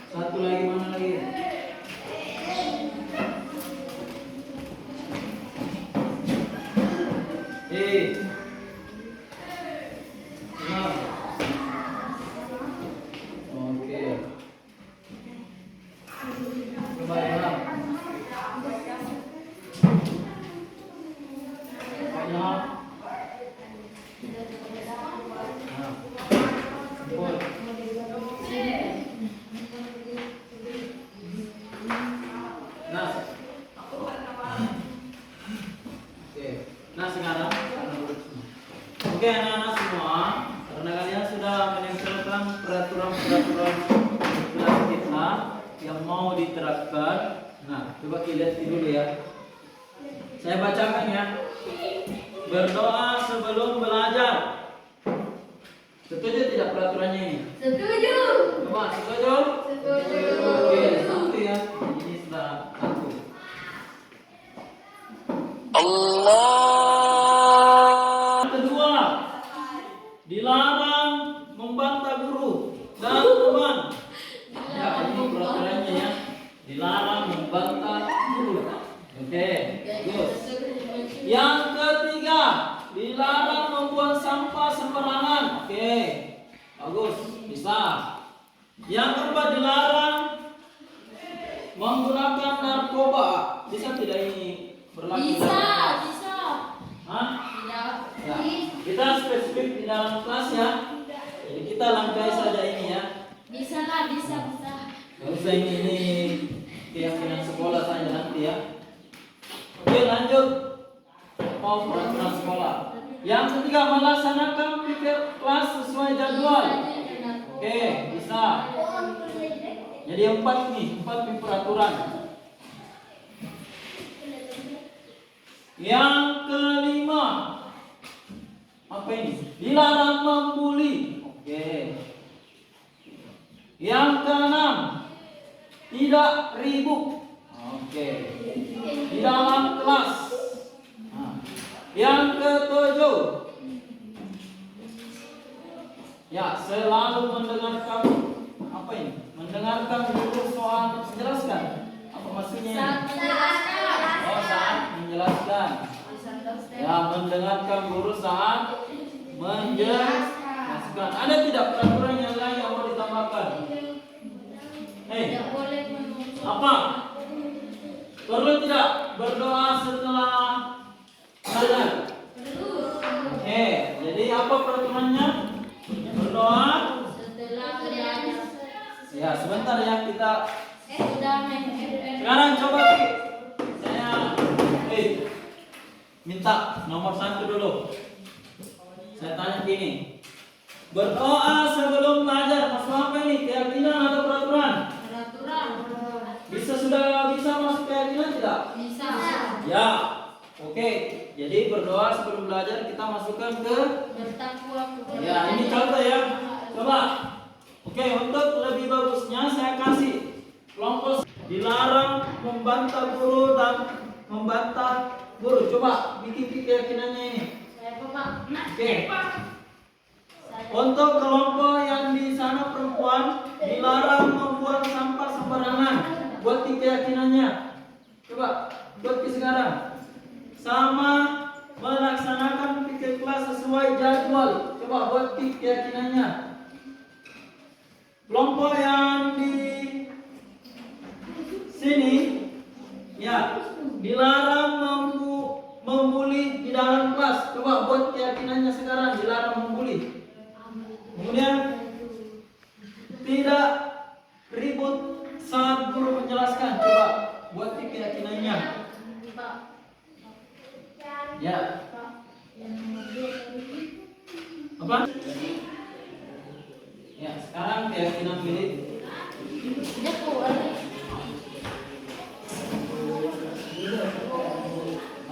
Speaker 5: Satu lagi, mana lagi? Benar. Oke. Coba ya. Banyak. Nah. Oke. Nah sekarang oke anak-anak semua, karena kalian sudah menempelkan peraturan-peraturan kelas kita yang mau diterapkan. Nah, coba kita lihat dulu ya. Saya bacakan ya. Berdoa sebelum belajar. Setuju tidak peraturannya ini?
Speaker 2: Setuju.
Speaker 5: Coba, setuju?
Speaker 2: Setuju.
Speaker 5: Oke, satu ya. Ini sudah satu. Yang kedua, dilarang membantah guru dan teman. Ya, ini peraturannya ya. Dilarang membantah guru. Oke, bagus. Yang ketiga, dilarang membuang sampah sembarangan. Oke, bagus, bisa. Yang keempat, dilarang menggunakan narkoba. Bisa tidak ini berlaku?
Speaker 2: Bisa.
Speaker 5: Hah?
Speaker 2: Tidak.
Speaker 5: Ya. Kita spesifik di dalam kelas ya. Jadi kita langkai saja ini ya.
Speaker 2: Bisa lah, bisa.
Speaker 5: Gak usah ini keyakinan sekolah saja nanti ya. Oke, lanjut. Mau peraturan sekolah. Yang ketiga, melaksanakan pikir kelas sesuai jadwal. Oke, bisa. Jadi empat peraturan. Yang kelima, apa ini? Dilarang membuli. Oke. Yang keenam, tidak ribut. Oke. Di dalam kelas. Nah. Yang ketujuh, ya, selalu mendengarkan apa ini? Mendengarkan guru soal menjelaskan. Apa maksudnya ini? Oh, saat menjelaskan. Ya, mendengarkan guru saat menjelaskan. Ada tidak peraturan yang lain yang mau ditambahkan? Apa? Perlu tidak berdoa setelah belajar? Oke, jadi apa peraturannya? Berdoa
Speaker 2: Setelah belajar.
Speaker 5: ya, sebentar ya kita.
Speaker 2: Sudah
Speaker 5: Sekarang coba saya minta nomor 1 dulu. Saya tanya gini, berdoa sebelum belajar masuk apa ini? Keyakinan atau peraturan?
Speaker 2: peraturan.
Speaker 5: Sudah bisa masuk keyakinan tidak?
Speaker 2: Bisa.
Speaker 5: Ya, oke. Jadi berdoa sebelum belajar kita masukkan ke.
Speaker 2: Bertakwa kepada.
Speaker 5: Ya, ini contoh ya. Coba. Oke, untuk lebih bagusnya saya kasih kelompok. Dilarang membantah guru dan membantah guru. Coba bikin keyakinannya ini.
Speaker 2: Saya Bapak.
Speaker 5: Oke. Untuk kelompok yang di sana perempuan, dilarang membuang sampah sembarangan. Buat keyakinannya. Coba buat sekarang. Sama melaksanakan pikir kelas sesuai jadwal. Coba buat keyakinannya. Kelompok yang di sini, ya, dilarang membuli di dalam kelas. Coba buat keyakinannya sekarang, dilarang membuli. Kemudian tidak ribut saat guru menjelaskan. Coba buat keyakinannya. Ya. Apa? Ya, sekarang keyakinan milik.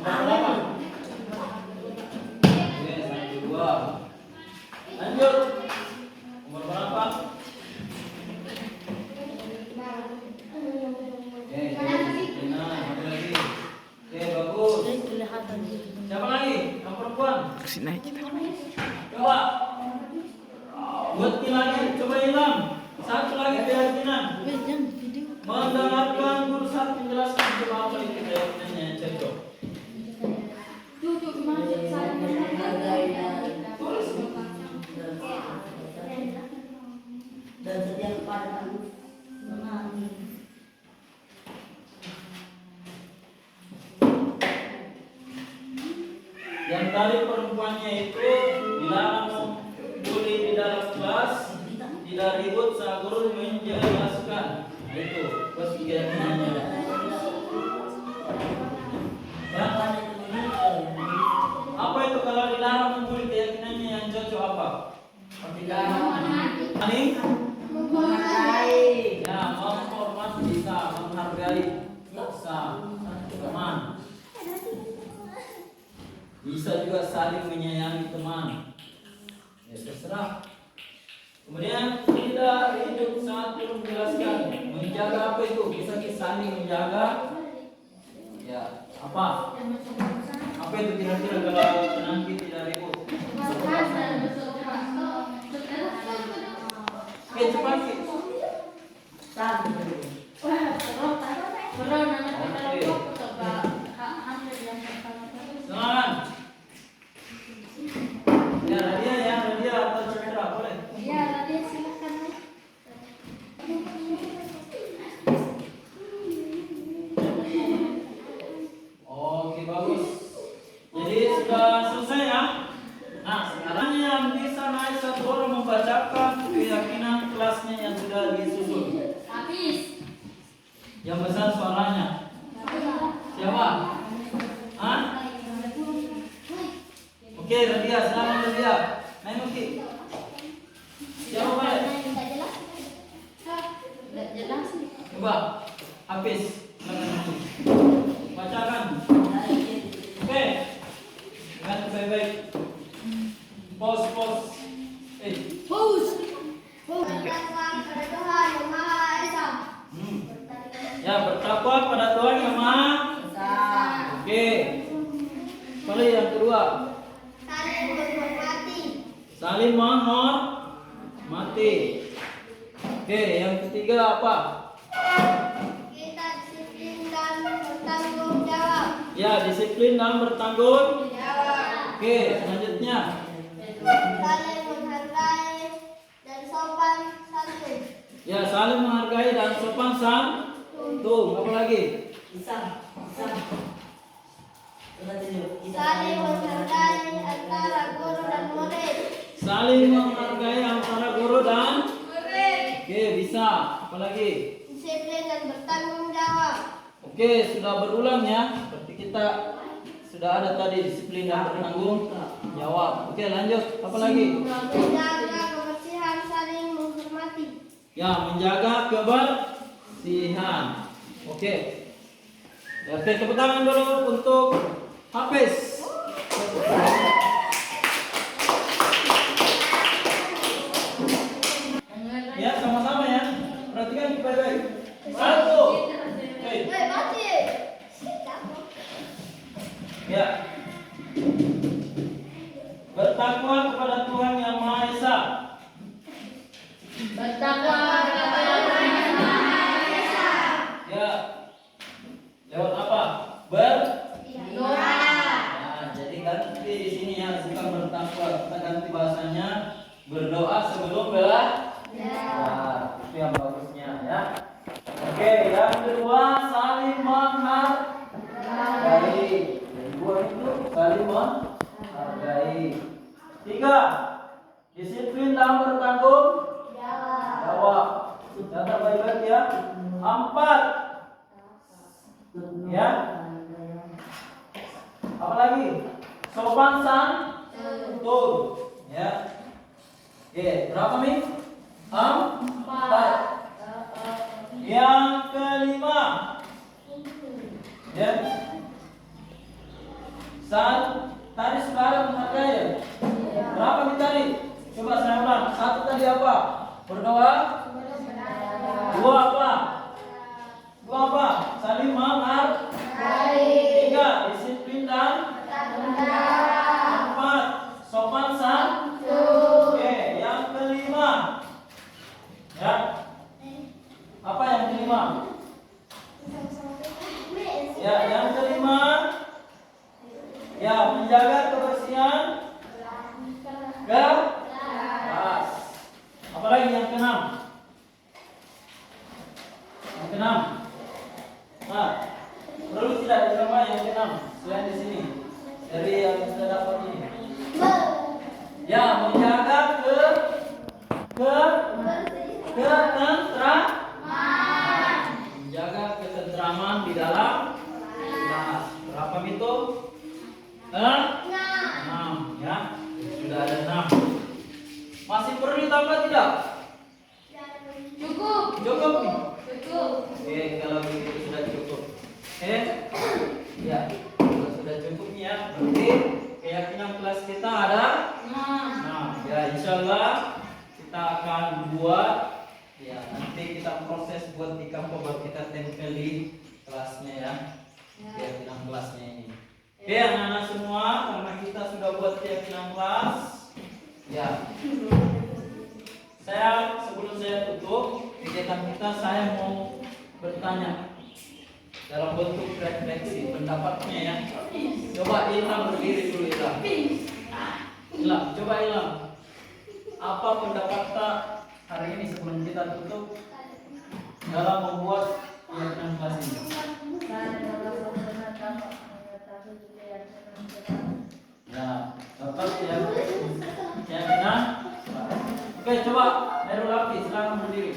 Speaker 5: Nomor berapa? Oke, 1, 2. Lanjut. Nomor berapa? Oke, benar. Ada lagi. Oke, bagus. Siapa lagi? Yang perempuan? Coba. Buat lagi. Coba hilang. Satu lagi keyakinan. Mendengarkan guru saat menjelaskan. Coba apa itu keyakinannya yang cocok?
Speaker 8: Dan setia kepada memahami.
Speaker 5: Yang tadi perempuannya itu dilarang membuli di dalam kelas, tidak ribut saat guru menjelaskan. Itu pas keyakinannya. Ya. Apa itu kalau dilarang membuli keyakinannya yang cocok apa? Ini? Ya, menghormati bisa, menghargai bisa, teman. Bisa juga saling menyayangi teman. Ya terserah. saling menjaga. Ya, apa itu kira-kira kalau nanti tidak ribut? Oke, cepat. Semangat. Ya, Radia atau Chandra boleh.
Speaker 2: Iya, Radia silakan.
Speaker 5: Oke, bagus. Jadi sudah selesai ya. Nah, sekarang yang bisa naik satu orang membacakan keyakinan kelasnya yang sudah disusun.
Speaker 2: Habis.
Speaker 5: Yang besar suaranya. Siapa? Hah? Oke, Radia, selamat Radia. Main Oki. Siapa boleh?
Speaker 2: Enggak jelas.
Speaker 5: Coba, habis. Bacakan. Oke. Ingat baik-baik. Pause.
Speaker 2: Pause.
Speaker 5: Ya, bertakwa pada Tuhan yang Maha. Oke. Kali yang kedua. Saling menghormati. Oke, yang ketiga apa?
Speaker 8: Kita disiplin dan bertanggung jawab.
Speaker 5: Ya, disiplin dan bertanggung.
Speaker 8: Jawab.
Speaker 5: Oke, selanjutnya.
Speaker 8: Saling menghargai dan sopan santun.
Speaker 5: Ya, saling menghargai dan sopan santun. Apa lagi?
Speaker 8: Saling menghargai antara guru dan murid.
Speaker 5: Saling menghargai antara guru dan murid. Oke, bisa. Apa lagi?
Speaker 8: Disiplin dan bertanggung jawab.
Speaker 5: Oke, sudah berulang ya. Seperti kita sudah ada tadi disiplin dan bertanggung jawab. Oke, lanjut. Apa lagi?
Speaker 8: Menjaga kebersihan, saling menghormati.
Speaker 5: Ya, menjaga kebersihan. Oke. Ya, oke, tepuk tangan dulu untuk Hafiz. Ya, sama-sama ya. Perhatikan baik-baik. Satu. Oke. Ya. Bertakwa kepada Tuhan yang Maha Esa.
Speaker 2: Bertakwa kepada Tuhan yang Maha Esa.
Speaker 5: Ya. Lewat apa? Berdoa. Nah, jadi ganti di sini ya, bukan bertakwa. Kita ganti bahasanya berdoa sebelum belajar. Nah, itu yang bagusnya ya. Oke, yang kedua saling menghargai. Yang kedua itu saling menghargai. Tiga, disiplin dan bertanggung jawab. Catat baik-baik ya. Empat, ya. Apa lagi? Sopan santun. Ya. Oke, berapa nih? Empat. Yang kelima, ya. Tadi sudah ada menghargai ya? Berapa nih tadi? Coba saya ulang. Satu tadi apa? Berdoa. Dua apa? Saling menghargai. Tiga, disiplin dan empat, sopan santun. Oke, yang kelima, ya. Apa yang kelima? Ya, yang kelima, ya, menjaga kebersihan kelas. Apalagi yang keenam? Yang keenam. Nah, perlu tidak ditambah yang keenam selain di sini dari yang sudah dapat ini? Ya, menjaga ketentraman. Menjaga ketentraman di dalam kelas. Berapa itu? 6 ya. Sudah ada 6. Masih perlu ditambah tidak? Cukup nih. Oke, kalau begitu sudah cukup. Ya, kalau sudah cukup ya, berarti keyakinan kelas kita ada 6. Ya, insya Allah kita akan buat. Ya, nanti kita proses buat di kampung baru kita tempel di kelasnya ya. Keyakinan kelasnya ini. Oke anak-anak semua, karena kita sudah buat keyakinan kelas, ya. Sebelum saya tutup kegiatan kita, saya mau bertanya dalam bentuk refleksi pendapatnya ya. Coba Ilham berdiri dulu Ilham. Ilham, coba Ilham. Apa pendapat tak hari ini sebelum kita tutup dalam membuat kegiatan kelas ini? Ya, dapat ya. Keyakinan. Oke, coba Herul Abdi, silakan berdiri.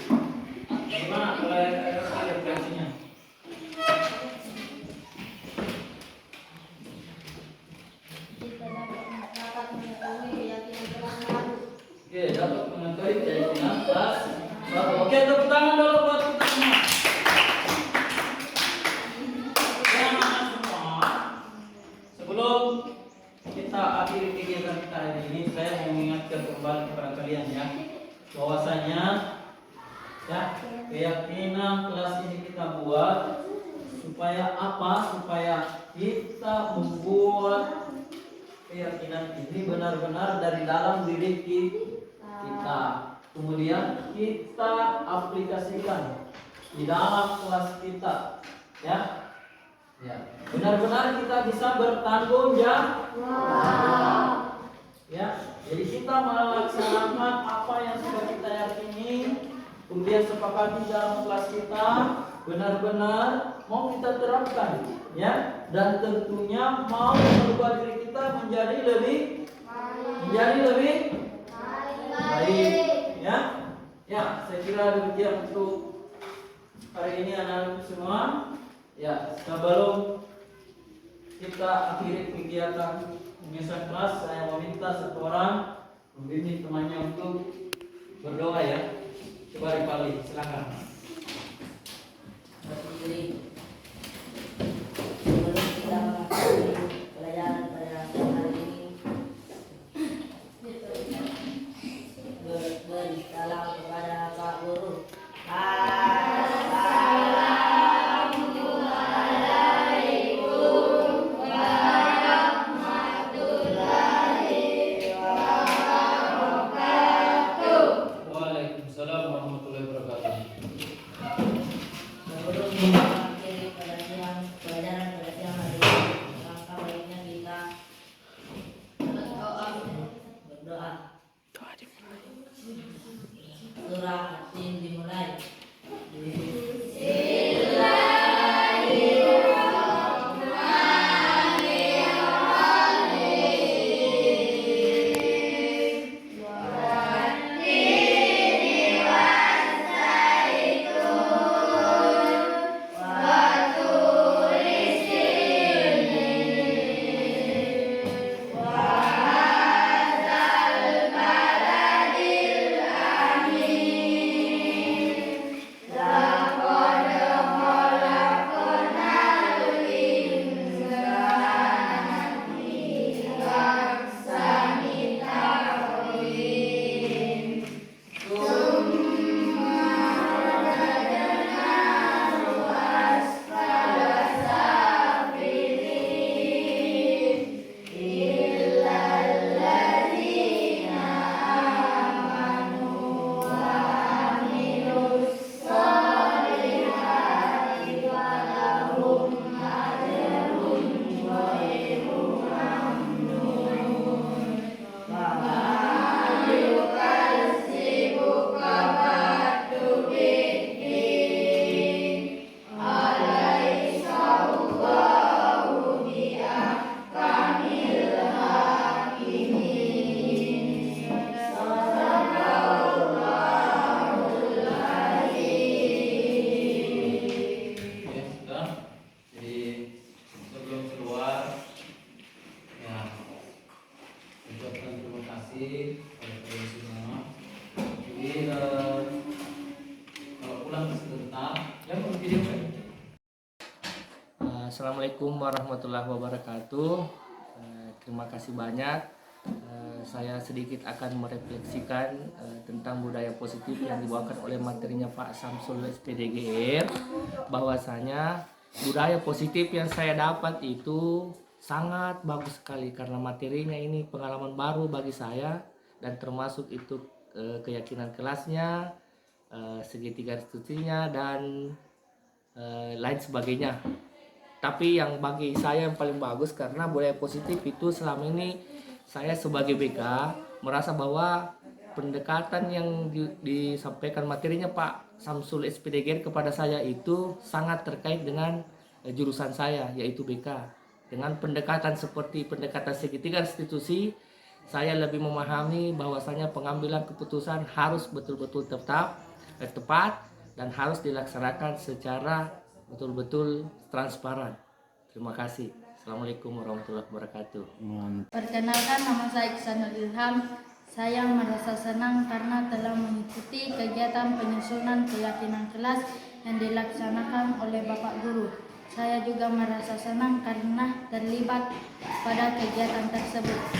Speaker 5: Gimana kalau refleksinya? Oke, dapat mengetahui keyakinan kelas baru. Oke, tepuk tangan dulu buat kita semua. Ya, anak semua. Sebelum kita akhiri kegiatan kita hari ini, saya mau mengingatkan kembali kepada kalian ya, bahwasanya ya keyakinan kelas ini kita buat supaya apa? Supaya kita membuat keyakinan ini benar-benar dari dalam diri kita, kemudian kita aplikasikan di dalam kelas kita, ya. Ya, benar-benar kita bisa bertanggung jawab. Ya, jadi kita melaksanakan apa yang sudah kita yakini, kemudian sepakati dalam kelas kita, benar-benar mau kita terapkan, ya, dan tentunya mau merubah diri kita menjadi lebih baik, ya. Ya, saya kira demikian untuk hari ini anak-anak semua. Ya, sebelum kita akhiri kegiatan penyusunan kelas, saya meminta satu orang membimbing temannya untuk berdoa ya. Coba Ripali, silakan.
Speaker 8: Sebelum kita mengakhiri pelajaran pada hari ini, beri salam kepada Pak Guru.
Speaker 5: Waalaikumsalam warahmatullahi wabarakatuh.
Speaker 8: Sebelum kita mengakhiri pelajaran pada siang hari ini, langkah baiknya kita berdoa. Surah Yasin dimulai.
Speaker 9: Assalamualaikum warahmatullahi wabarakatuh. Terima kasih banyak saya sedikit akan merefleksikan tentang budaya positif yang dibawakan oleh materinya Pak Samsul SPDGR, bahwasanya budaya positif yang saya dapat itu sangat bagus sekali karena materinya ini pengalaman baru bagi saya, dan termasuk itu keyakinan kelasnya, segitiga restitusinya, dan lain sebagainya. Tapi yang bagi saya yang paling bagus karena budaya positif itu selama ini saya sebagai BK merasa bahwa pendekatan yang disampaikan materinya Pak Samsul SPDGR kepada saya itu sangat terkait dengan jurusan saya, yaitu BK. Dengan pendekatan seperti pendekatan segitiga restitusi, saya lebih memahami bahwasanya pengambilan keputusan harus betul-betul tepat dan harus dilaksanakan secara betul-betul transparan. Terima kasih. Assalamualaikum warahmatullahi wabarakatuh.
Speaker 10: Perkenalkan, nama saya Iksanul Ilham. Saya merasa senang karena telah mengikuti kegiatan penyusunan keyakinan kelas yang dilaksanakan oleh Bapak Guru. Saya juga merasa senang karena terlibat pada kegiatan tersebut.